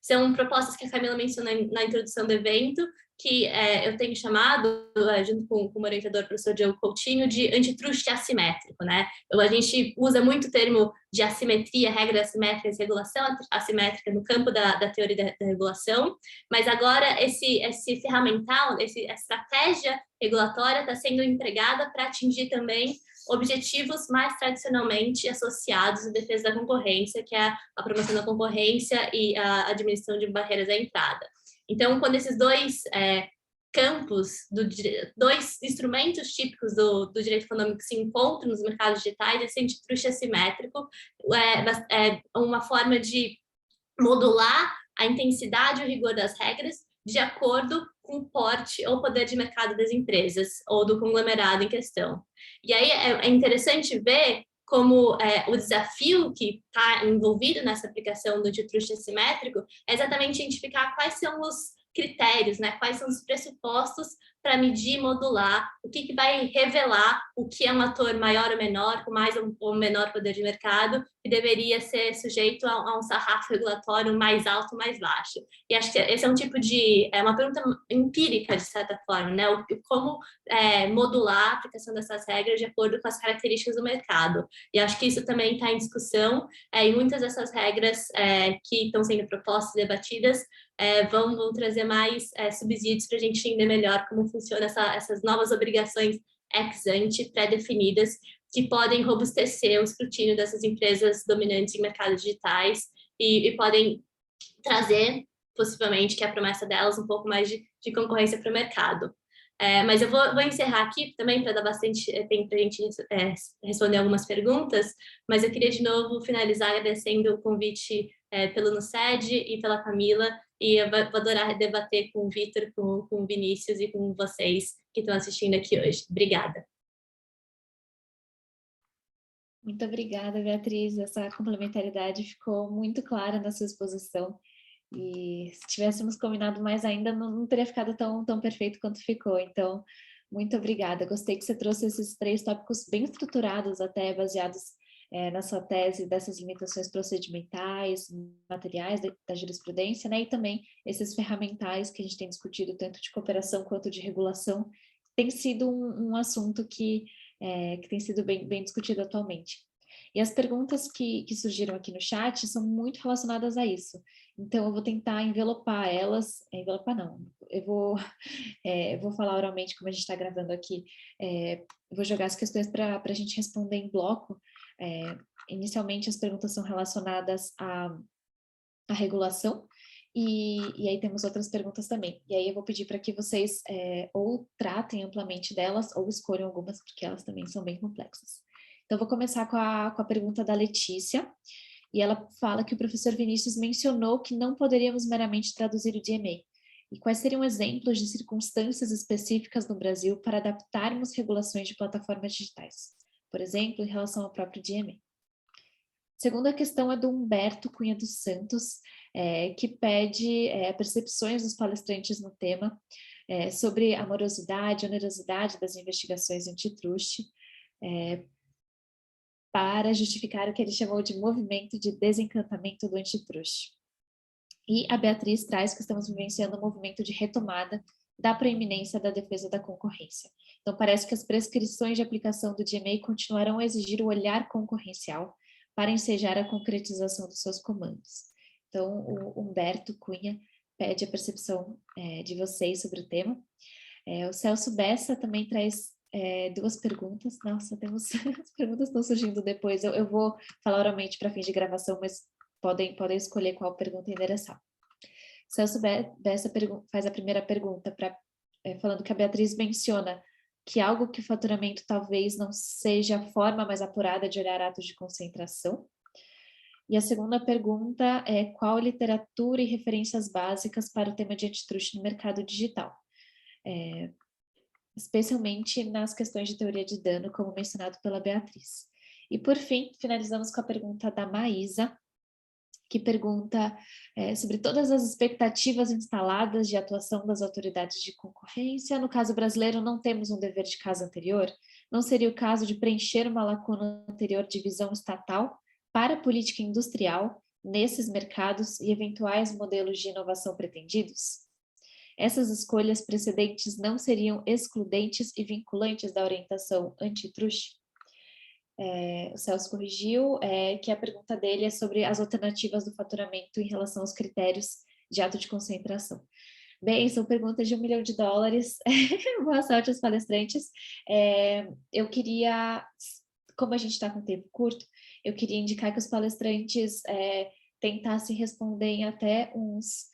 Speaker 4: São propostas que a Camila mencionou na introdução do evento, que eu tenho chamado, junto com o orientador, professor Diogo Coutinho, de antitruste assimétrico, né? A gente usa muito o termo de assimetria, regras assimétricas e regulação assimétrica no campo da teoria da regulação, mas agora esse ferramental, essa estratégia regulatória está sendo empregada para atingir também objetivos mais tradicionalmente associados à defesa da concorrência, que é a promoção da concorrência e a administração de barreiras à entrada. Então, quando esses dois campos, dois instrumentos típicos do direito econômico se encontram nos mercados digitais, esse antitruste assimétrico é uma forma de modular a intensidade e o rigor das regras de acordo com o porte ou poder de mercado das empresas ou do conglomerado em questão. E aí é interessante ver como o desafio que está envolvido nessa aplicação do antitruste assimétrico é exatamente identificar quais são os critérios, né? Quais são os pressupostos para medir e modular o que vai revelar o que é um ator maior ou menor, com mais ou menor poder de mercado, que deveria ser sujeito a um sarrafo regulatório mais alto ou mais baixo. E acho que esse é um tipo de... uma pergunta empírica, de certa forma, né? Como modular a aplicação dessas regras de acordo com as características do mercado. E acho que isso também está em discussão, e muitas dessas regras que estão sendo propostas e debatidas vão trazer mais subsídios para a gente entender melhor como funciona essas novas obrigações ex ante pré-definidas que podem robustecer o escrutínio dessas empresas dominantes em mercados digitais e podem trazer, possivelmente, que é a promessa delas, um pouco mais de concorrência para o mercado. Mas eu vou encerrar aqui também para dar bastante tempo para a gente responder algumas perguntas, mas eu queria de novo finalizar agradecendo o convite pelo NUCED e pela Camila, e eu vou adorar debater com o Vitor, com o Vinícius e com vocês que estão assistindo aqui hoje. Obrigada.
Speaker 1: Muito obrigada, Beatriz. Essa complementaridade ficou muito clara na sua exposição. E se tivéssemos combinado mais ainda, não teria ficado tão perfeito quanto ficou. Então, muito obrigada. Gostei que você trouxe esses 3 tópicos bem estruturados, até baseados na sua tese dessas limitações procedimentais, materiais da jurisprudência, né? E também esses ferramentais que a gente tem discutido, tanto de cooperação quanto de regulação, tem sido um assunto que tem sido bem discutido atualmente. E as perguntas que surgiram aqui no chat são muito relacionadas a isso. Então, eu vou tentar envelopar elas. Envelopar não, eu vou falar oralmente, como a gente está gravando aqui. Vou jogar as questões para a gente responder em bloco. Inicialmente, as perguntas são relacionadas à regulação, E aí temos outras perguntas também. E aí eu vou pedir para que vocês ou tratem amplamente delas ou escolham algumas, porque elas também são bem complexas. Então, vou começar com a pergunta da Letícia. E ela fala que o professor Vinícius mencionou que não poderíamos meramente traduzir o DMA. E quais seriam exemplos de circunstâncias específicas no Brasil para adaptarmos regulações de plataformas digitais? Por exemplo, em relação ao próprio DMA. Segunda questão é do Humberto Cunha dos Santos, que pede percepções dos palestrantes no tema sobre a morosidade, onerosidade das investigações antitruste, para justificar o que ele chamou de movimento de desencantamento do antitruste. E a Beatriz traz que estamos vivenciando um movimento de retomada da proeminência da defesa da concorrência. Então, parece que as prescrições de aplicação do DMA continuarão a exigir o olhar concorrencial para ensejar a concretização dos seus comandos. Então, o Humberto Cunha pede a percepção de vocês sobre o tema. O Celso Bessa também traz duas perguntas. Nossa, as perguntas estão surgindo depois. Eu vou falar oralmente para fins de gravação, mas podem escolher qual pergunta endereçar. Celso Bessa faz a primeira pergunta, falando que a Beatriz menciona que algo que o faturamento talvez não seja a forma mais apurada de olhar atos de concentração. E a segunda pergunta é qual literatura e referências básicas para o tema de antitruste no mercado digital, especialmente nas questões de teoria de dano, como mencionado pela Beatriz. E por fim, finalizamos com a pergunta da Maísa, que pergunta sobre todas as expectativas instaladas de atuação das autoridades de concorrência. No caso brasileiro, não temos um dever de casa anterior? Não seria o caso de preencher uma lacuna anterior de visão estatal para a política industrial nesses mercados e eventuais modelos de inovação pretendidos? Essas escolhas precedentes não seriam excludentes e vinculantes da orientação antitruste? O Celso corrigiu que a pergunta dele é sobre as alternativas do faturamento em relação aos critérios de ato de concentração. Bem, são perguntas de $1 milhão. Boa sorte aos palestrantes. Eu queria, como a gente está com tempo curto, eu queria indicar que os palestrantes tentassem responder em até uns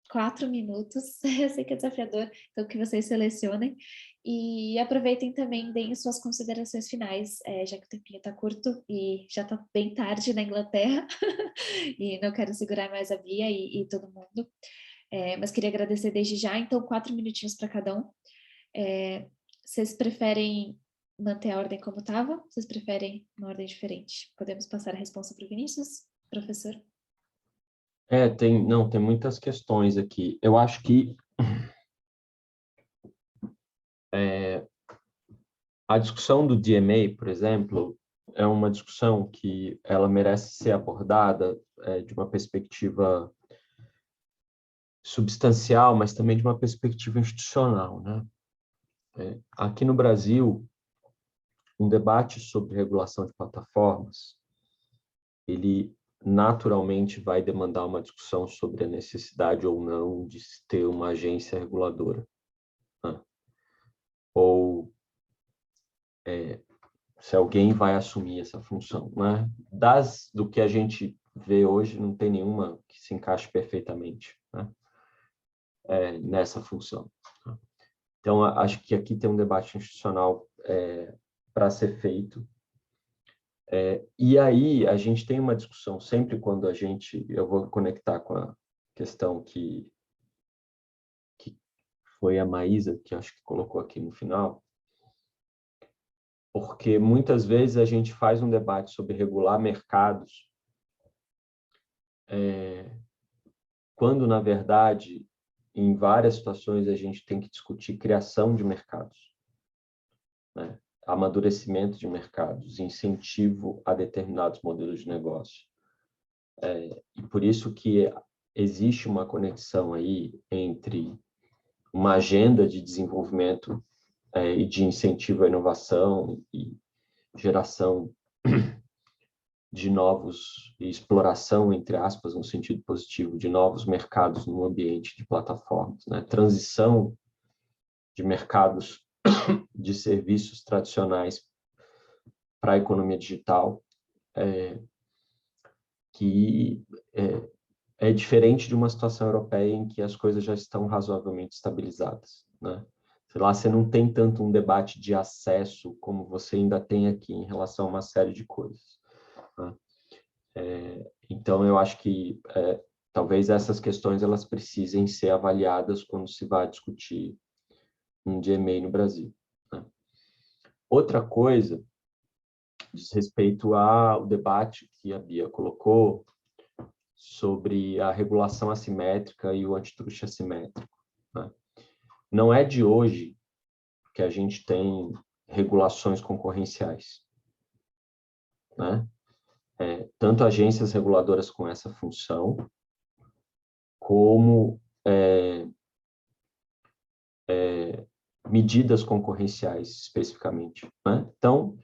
Speaker 1: 4 minutos. Eu sei que é desafiador, então que vocês selecionem. E aproveitem também, deem suas considerações finais, já que o tempinho está curto e já está bem tarde na Inglaterra. E não quero segurar mais a Bia e todo mundo. Mas queria agradecer desde já, então 4 minutinhos para cada um. Vocês preferem manter a ordem como estava? Vocês preferem uma ordem diferente? Podemos passar a resposta para o Vinícius, professor?
Speaker 2: Tem muitas questões aqui. Eu acho que a discussão do DMA, por exemplo, é uma discussão que ela merece ser abordada de uma perspectiva substancial, mas também de uma perspectiva institucional, né? Aqui no Brasil, um debate sobre regulação de plataformas, ele naturalmente vai demandar uma discussão sobre a necessidade ou não de se ter uma agência reguladora, né? Ou se alguém vai assumir essa função, né? Do que a gente vê hoje, não tem nenhuma que se encaixe perfeitamente, né? Nessa função. Então, acho que aqui tem um debate institucional para ser feito. E aí, a gente tem uma discussão sempre quando eu vou conectar com a questão que foi a Maísa, que acho que colocou aqui no final, porque muitas vezes a gente faz um debate sobre regular mercados, quando, na verdade, em várias situações a gente tem que discutir criação de mercados, né? Amadurecimento de mercados, incentivo a determinados modelos de negócio. E por isso que existe uma conexão aí entre uma agenda de desenvolvimento e de incentivo à inovação e geração de novos, e exploração, entre aspas, no sentido positivo, de novos mercados no ambiente de plataformas, né? Transição de mercados de serviços tradicionais para a economia digital, que é diferente de uma situação europeia em que as coisas já estão razoavelmente estabilizadas, né? Sei lá, você não tem tanto um debate de acesso como você ainda tem aqui em relação a uma série de coisas, né? Então, eu acho que talvez essas questões elas precisem ser avaliadas quando se vai discutir um GMA no Brasil, né? Outra coisa diz respeito ao debate que a Bia colocou sobre a regulação assimétrica e o antitruste assimétrico, né? Não é de hoje que a gente tem regulações concorrenciais, né? Tanto agências reguladoras com essa função, como medidas concorrenciais, especificamente, né? Então,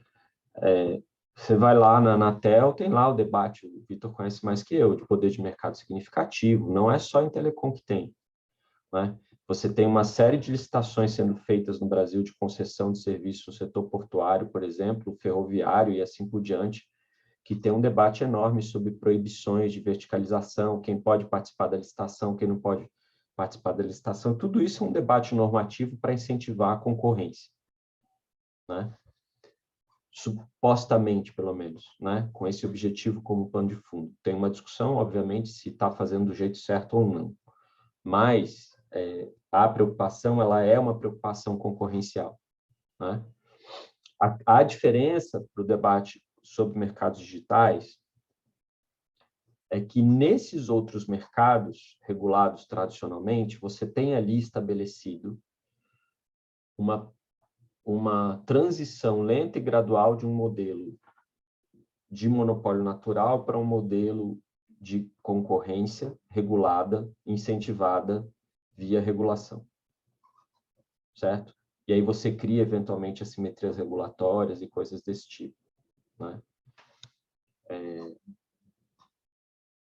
Speaker 2: você vai lá na Anatel, tem lá o debate, o Vitor conhece mais que eu, de poder de mercado significativo, não é só em telecom que tem, né? Você tem uma série de licitações sendo feitas no Brasil de concessão de serviço no setor portuário, por exemplo, ferroviário e assim por diante, que tem um debate enorme sobre proibições de verticalização, quem pode participar da licitação, quem não pode participar da licitação. Tudo isso é um debate normativo para incentivar a concorrência, né? Supostamente, pelo menos, né? Com esse objetivo como pano de fundo. Tem uma discussão, obviamente, se está fazendo do jeito certo ou não, mas a preocupação ela é uma preocupação concorrencial, né? A diferença para o debate sobre mercados digitais é que nesses outros mercados regulados tradicionalmente, você tem ali estabelecido uma transição lenta e gradual de um modelo de monopólio natural para um modelo de concorrência regulada, incentivada via regulação, certo? E aí você cria, eventualmente, assimetrias regulatórias e coisas desse tipo, né?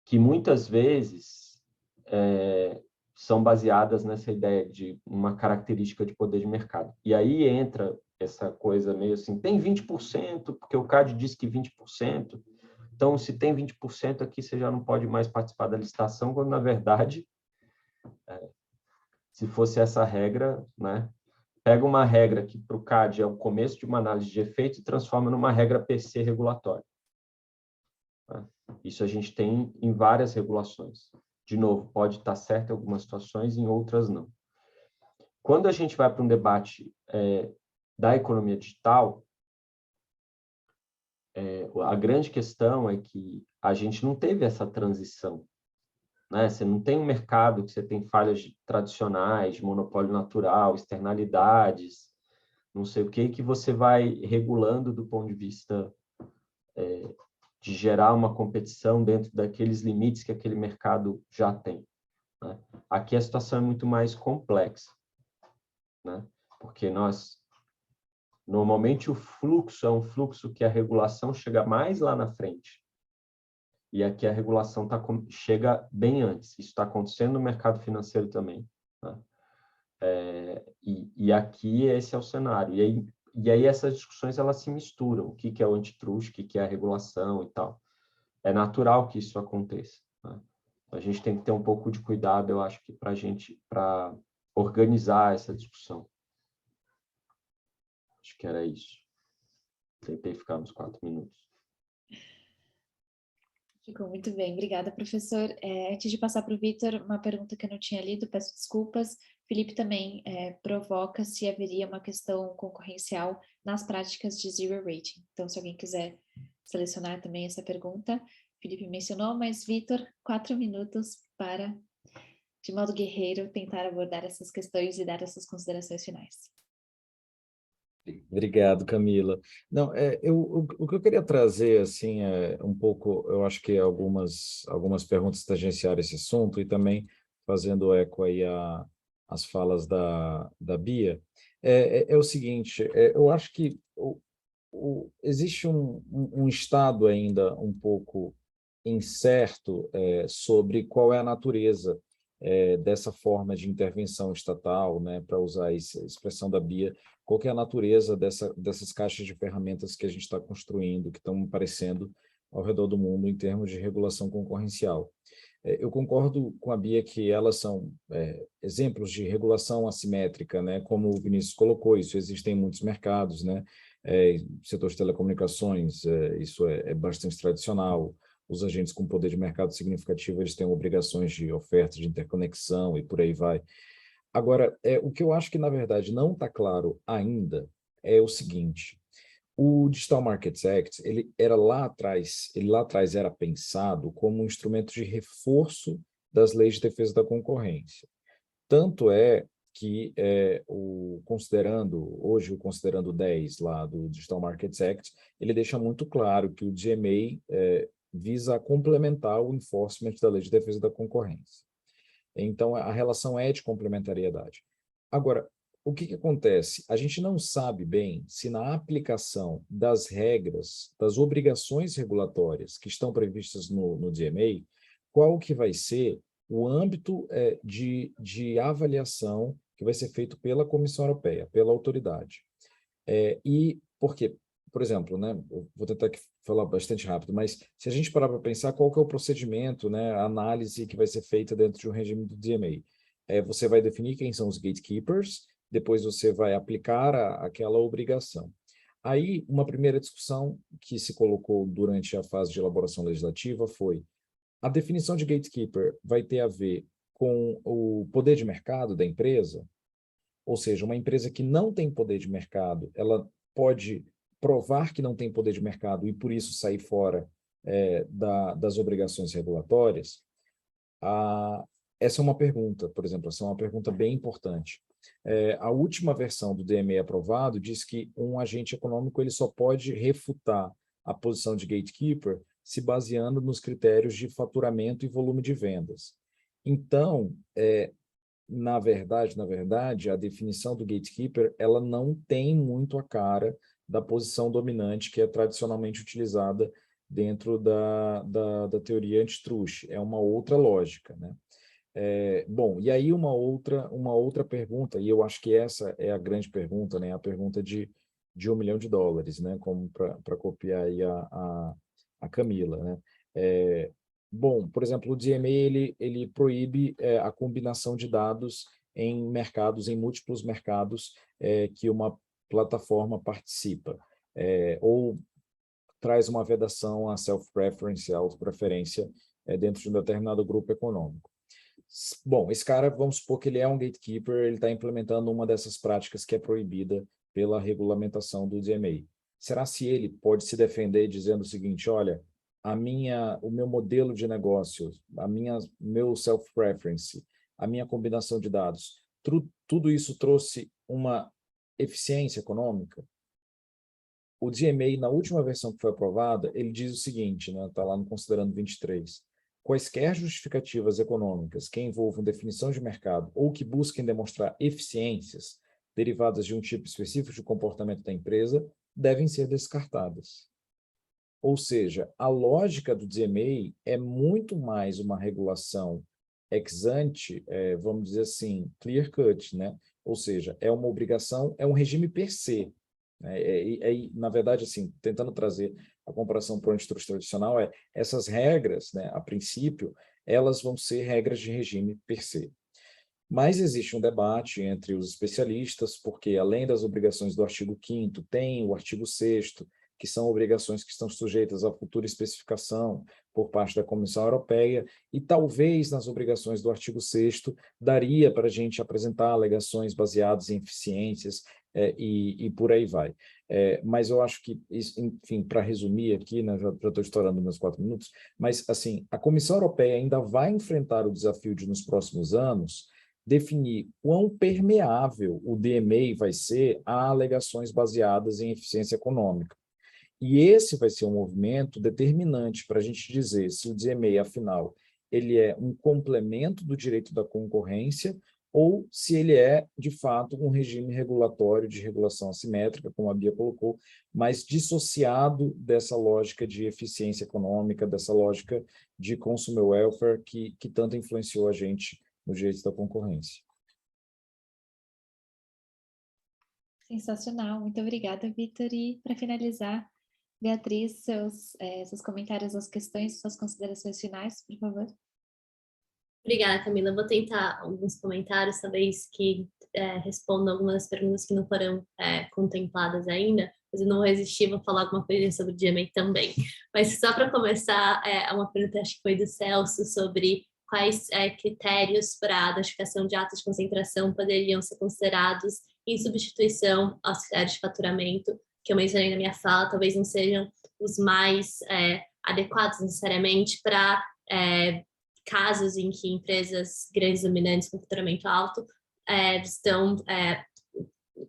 Speaker 2: Que muitas vezes são baseadas nessa ideia de uma característica de poder de mercado. E aí entra essa coisa meio assim, tem 20%, porque o CAD diz que 20%, então se tem 20% aqui, você já não pode mais participar da licitação, quando na verdade, se fosse essa regra, né, pega uma regra que para o CAD é o começo de uma análise de efeito e transforma numa regra PC regulatória. Isso a gente tem em várias regulações. De novo, pode estar certo em algumas situações, em outras não. Quando a gente vai para um debate da economia digital, a grande questão é que a gente não teve essa transição, né? Você não tem um mercado que você tem falhas tradicionais, de monopólio natural, externalidades, não sei o que você vai regulando do ponto de vista de gerar uma competição dentro daqueles limites que aquele mercado já tem, né? Aqui a situação é muito mais complexa, né? Porque normalmente o fluxo é um fluxo que a regulação chega mais lá na frente. E aqui a regulação chega bem antes. Isso está acontecendo no mercado financeiro também, né? E aqui esse é o cenário. E aí essas discussões elas se misturam. O que é o antitruste, o que é a regulação e tal. É natural que isso aconteça, né? A gente tem que ter um pouco de cuidado, eu acho que para organizar essa discussão. Acho que era isso. Tentei ficar nos 4 minutos.
Speaker 1: Ficou muito bem, obrigada, professor. Antes de passar para o Vitor, uma pergunta que eu não tinha lido, peço desculpas. Felipe também provoca se haveria uma questão concorrencial nas práticas de zero rating. Então, se alguém quiser selecionar também essa pergunta, Felipe mencionou, mas Vitor, 4 minutos para, de modo guerreiro, tentar abordar essas questões e dar essas considerações finais.
Speaker 3: Obrigado, Camila. Não, o que eu queria trazer, assim, um pouco, eu acho que algumas perguntas tangenciaram esse assunto e também fazendo eco aí as falas da Bia, é o seguinte, eu acho que existe um estado ainda um pouco incerto sobre qual é a natureza dessa forma de intervenção estatal, né, para usar a expressão da Bia, qual que é a natureza dessas caixas de ferramentas que a gente está construindo, que estão aparecendo ao redor do mundo em termos de regulação concorrencial. Eu concordo com a Bia que elas são exemplos de regulação assimétrica, né? Como o Vinícius colocou, isso existe em muitos mercados, né? Setor de telecomunicações, isso é bastante tradicional. Os agentes com poder de mercado significativo, eles têm obrigações de oferta, de interconexão e por aí vai. Agora, o que eu acho que, na verdade, não está claro ainda é o seguinte: o Digital Markets Act, ele lá atrás era pensado como um instrumento de reforço das leis de defesa da concorrência. Tanto é que hoje o considerando 10 lá do Digital Markets Act, ele deixa muito claro que o DMA visa complementar o enforcement da lei de defesa da concorrência. Então, a relação é de complementariedade. Agora, o que acontece? A gente não sabe bem se na aplicação das regras, das obrigações regulatórias que estão previstas no DMA, qual que vai ser o âmbito de avaliação que vai ser feito pela Comissão Europeia, pela autoridade. E por quê? Por exemplo, né, eu vou tentar aqui falar bastante rápido, mas se a gente parar para pensar qual que é o procedimento, né, a análise que vai ser feita dentro de um regime do DMA, você vai definir quem são os gatekeepers, depois você vai aplicar aquela obrigação. Aí, uma primeira discussão que se colocou durante a fase de elaboração legislativa foi: a definição de gatekeeper vai ter a ver com o poder de mercado da empresa? Ou seja, uma empresa que não tem poder de mercado, ela pode provar que não tem poder de mercado e, por isso, sair fora das obrigações regulatórias? Essa é uma pergunta, por exemplo, essa é uma pergunta bem importante. A última versão do DMA aprovado diz que um agente econômico ele só pode refutar a posição de gatekeeper se baseando nos critérios de faturamento e volume de vendas. Então, na verdade, a definição do gatekeeper ela não tem muito a cara da posição dominante que é tradicionalmente utilizada dentro da teoria antitrust. É uma outra lógica, né? Bom, e aí uma outra pergunta, e eu acho que essa é a grande pergunta, né? A pergunta de $1 milhão, né? Como para copiar aí a Camila, né? Bom, por exemplo, o DMA ele proíbe a combinação de dados em múltiplos mercados que uma plataforma participa, ou traz uma vedação à self-preference, à autopreferência, dentro de um determinado grupo econômico. Bom, esse cara, vamos supor que ele é um gatekeeper, ele está implementando uma dessas práticas que é proibida pela regulamentação do DMA. Será se ele pode se defender dizendo o seguinte: olha, o meu modelo de negócio, meu self-preference, a minha combinação de dados, tudo isso trouxe uma eficiência econômica? O DMA, na última versão que foi aprovada, ele diz o seguinte, né, está lá no considerando 23, quaisquer justificativas econômicas que envolvam definição de mercado ou que busquem demonstrar eficiências derivadas de um tipo específico de comportamento da empresa devem ser descartadas. Ou seja, a lógica do DMA é muito mais uma regulação ex ante, vamos dizer assim, clear cut, né? Ou seja, é uma obrigação, é um regime per se. Na verdade, assim, tentando trazer a comparação para o antitrust tradicional, essas regras, né, a princípio, elas vão ser regras de regime per se. Mas existe um debate entre os especialistas, porque além das obrigações do artigo 5º, tem o artigo 6º, que são obrigações que estão sujeitas à futura especificação por parte da Comissão Europeia, e talvez nas obrigações do artigo 6º daria para a gente apresentar alegações baseadas em eficiências e por aí vai. Mas eu acho que, enfim, para resumir aqui, né, já estou estourando meus 4 minutos, mas assim, a Comissão Europeia ainda vai enfrentar o desafio de, nos próximos anos, definir quão permeável o DMA vai ser a alegações baseadas em eficiência econômica. E esse vai ser um movimento determinante para a gente dizer se o DMA, afinal, ele é um complemento do direito da concorrência ou se ele é, de fato, um regime regulatório de regulação assimétrica, como a Bia colocou, mas dissociado dessa lógica de eficiência econômica, dessa lógica de consumer welfare que tanto influenciou a gente no direito da concorrência.
Speaker 1: Sensacional, muito obrigada, Vitor. E para finalizar, Beatriz, seus comentários, as questões, suas considerações finais, por favor.
Speaker 4: Obrigada, Camila. Vou tentar alguns comentários, talvez que respondam algumas perguntas que não foram contempladas ainda, mas eu não vou resistir, vou falar alguma coisa sobre o GMA também. Mas só para começar, uma pergunta, acho que foi do Celso, sobre quais critérios para a notificação de atos de concentração poderiam ser considerados em substituição aos critérios de faturamento, que eu mencionei na minha fala, talvez não sejam os mais adequados necessariamente para casos em que empresas grandes dominantes com faturamento alto estão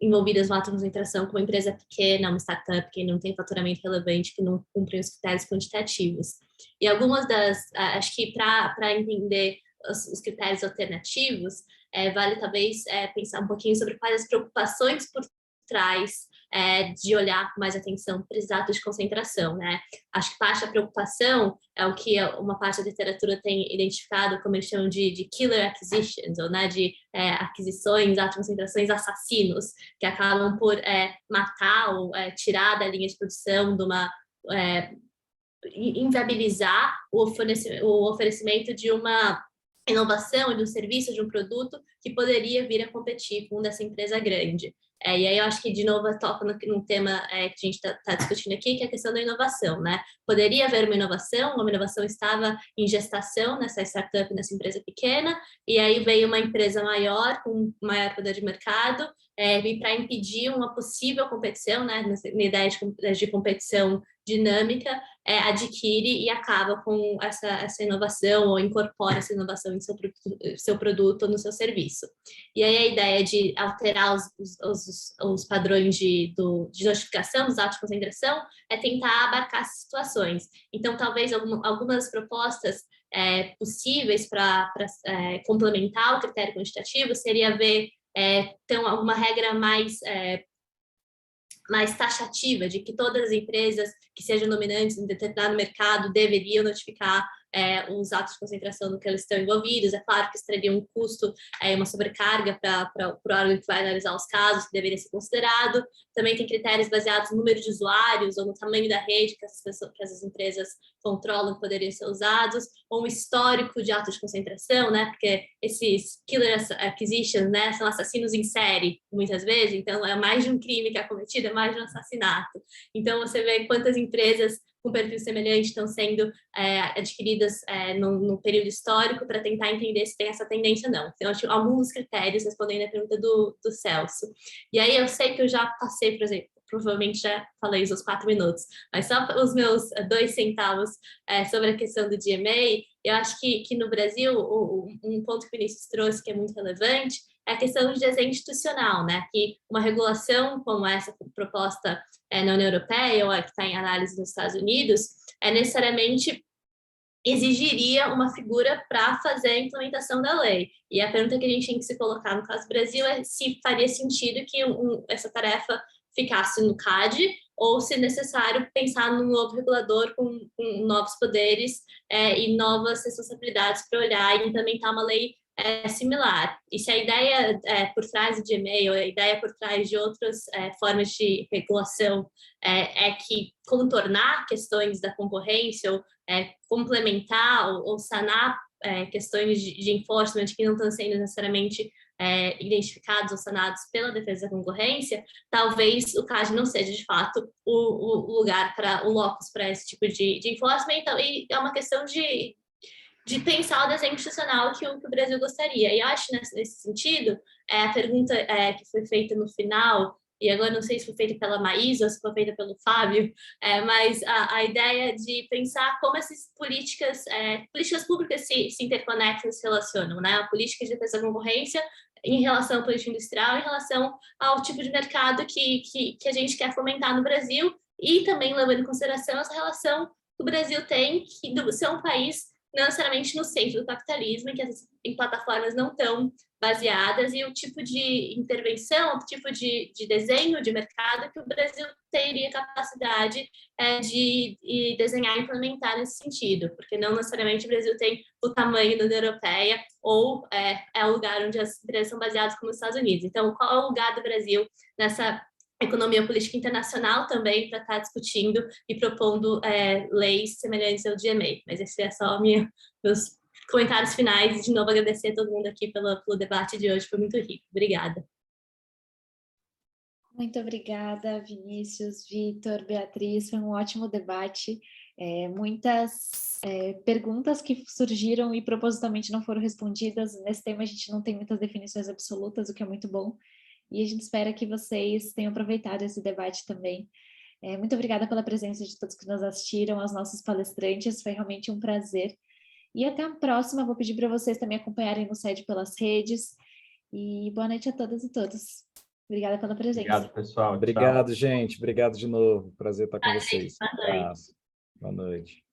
Speaker 4: envolvidas no ato de concentração, como uma empresa pequena, uma startup que não tem faturamento relevante, que não cumprem os critérios quantitativos. E algumas acho que para entender os critérios alternativos, vale talvez pensar um pouquinho sobre quais as preocupações por trás de olhar com mais atenção para esses atos de concentração, né? Acho que parte da preocupação é o que uma parte da literatura tem identificado como eles chamam de killer acquisitions, ou né, de aquisições, atos de concentrações assassinos, que acabam por matar ou tirar da linha de produção de uma inviabilizar o oferecimento de uma inovação, de um serviço, de um produto que poderia vir a competir com um dessa empresa grande. E aí eu acho que, de novo, toca num tema que a gente está discutindo aqui, que é a questão da inovação, né? Poderia haver uma inovação estava em gestação nessa startup, nessa empresa pequena, e aí veio uma empresa maior, com maior poder de mercado, e para impedir uma possível competição, né? Na ideia de competição dinâmica, adquire e acaba com essa inovação, ou incorpora essa inovação em seu produto ou no seu serviço. E aí a ideia de alterar os padrões de notificação dos atos de concentração é tentar abarcar essas situações. Então, talvez algumas propostas possíveis para complementar o critério quantitativo seria ver então, alguma regra mais taxativa, de que todas as empresas que sejam dominantes em determinado mercado deveriam notificar os atos de concentração no que eles estão envolvidos. É claro que isso traria um custo, uma sobrecarga para o órgão que vai analisar os casos, que deveria ser considerado. Também tem critérios baseados no número de usuários ou no tamanho da rede que essas empresas controlam, que poderiam ser usados, ou um histórico de atos de concentração, né? Porque esses killer acquisitions, né, são assassinos em série, muitas vezes, então é mais de um crime que é cometido, é mais de um assassinato. Então você vê quantas empresas com perfil semelhante estão sendo adquiridas no período histórico, para tentar entender se tem essa tendência ou não. Então, eu tinha alguns critérios respondendo a pergunta do Celso. E aí eu sei que eu já passei, por exemplo, provavelmente já falei os 4 minutos, mas só os meus 2 centavos sobre a questão do GMA, eu acho que no Brasil, um ponto que o Vinícius trouxe que é muito relevante é a questão de desenho institucional, né? Que uma regulação como essa proposta na União Europeia, ou a que está em análise nos Estados Unidos, necessariamente exigiria uma figura para fazer a implementação da lei. E a pergunta que a gente tem que se colocar no caso do Brasil é se faria sentido que essa tarefa ficasse no CAD, ou se necessário pensar num novo regulador com novos poderes e novas responsabilidades para olhar e implementar uma lei similar. E se a ideia por trás do GMA, ou a ideia por trás de outras formas de regulação é que contornar questões da concorrência, ou complementar ou sanar questões de enforcement que não estão sendo necessariamente identificados ou sanados pela defesa da concorrência, talvez o CAD não seja, de fato, o lugar o locus para esse tipo de enforcement. Então, e é uma questão de pensar o desenho institucional que o Brasil gostaria. E eu acho, nesse sentido, a pergunta que foi feita no final, e agora não sei se foi feita pela Maísa ou se foi feita pelo Fábio, mas a ideia de pensar como essas políticas públicas se interconectam, se relacionam, né? A política de defesa da concorrência em relação à política industrial, em relação ao tipo de mercado que a gente quer fomentar no Brasil, e também levando em consideração essa relação que o Brasil tem, que ser um país não necessariamente no centro do capitalismo, em plataformas não tão baseadas, e o tipo de intervenção, o tipo de desenho de mercado que o Brasil teria capacidade de desenhar e implementar nesse sentido, porque não necessariamente o Brasil tem o tamanho da União Europeia, ou é o lugar onde as empresas são baseadas como os Estados Unidos. Então, qual é o lugar do Brasil nessa economia política internacional também, para estar discutindo e propondo leis semelhantes ao GMA? Mas esse é só meus comentários finais. De novo, agradecer a todo mundo aqui pelo debate de hoje, foi muito rico. Obrigada.
Speaker 1: Muito obrigada, Vinícius, Vitor, Beatriz, foi um ótimo debate. Muitas perguntas que surgiram e propositalmente não foram respondidas. Nesse tema a gente não tem muitas definições absolutas, o que é muito bom. E a gente espera que vocês tenham aproveitado esse debate também. Muito obrigada pela presença de todos que nos assistiram, aos nossos palestrantes, foi realmente um prazer. E até a próxima, vou pedir para vocês também acompanharem o SED pelas redes. E boa noite a todas e todos. Obrigada pela presença.
Speaker 2: Obrigado, pessoal.
Speaker 3: Obrigado,
Speaker 2: Tchau.
Speaker 3: gente. Obrigado de novo. Prazer estar com vocês.
Speaker 4: Boa noite.
Speaker 3: Boa noite.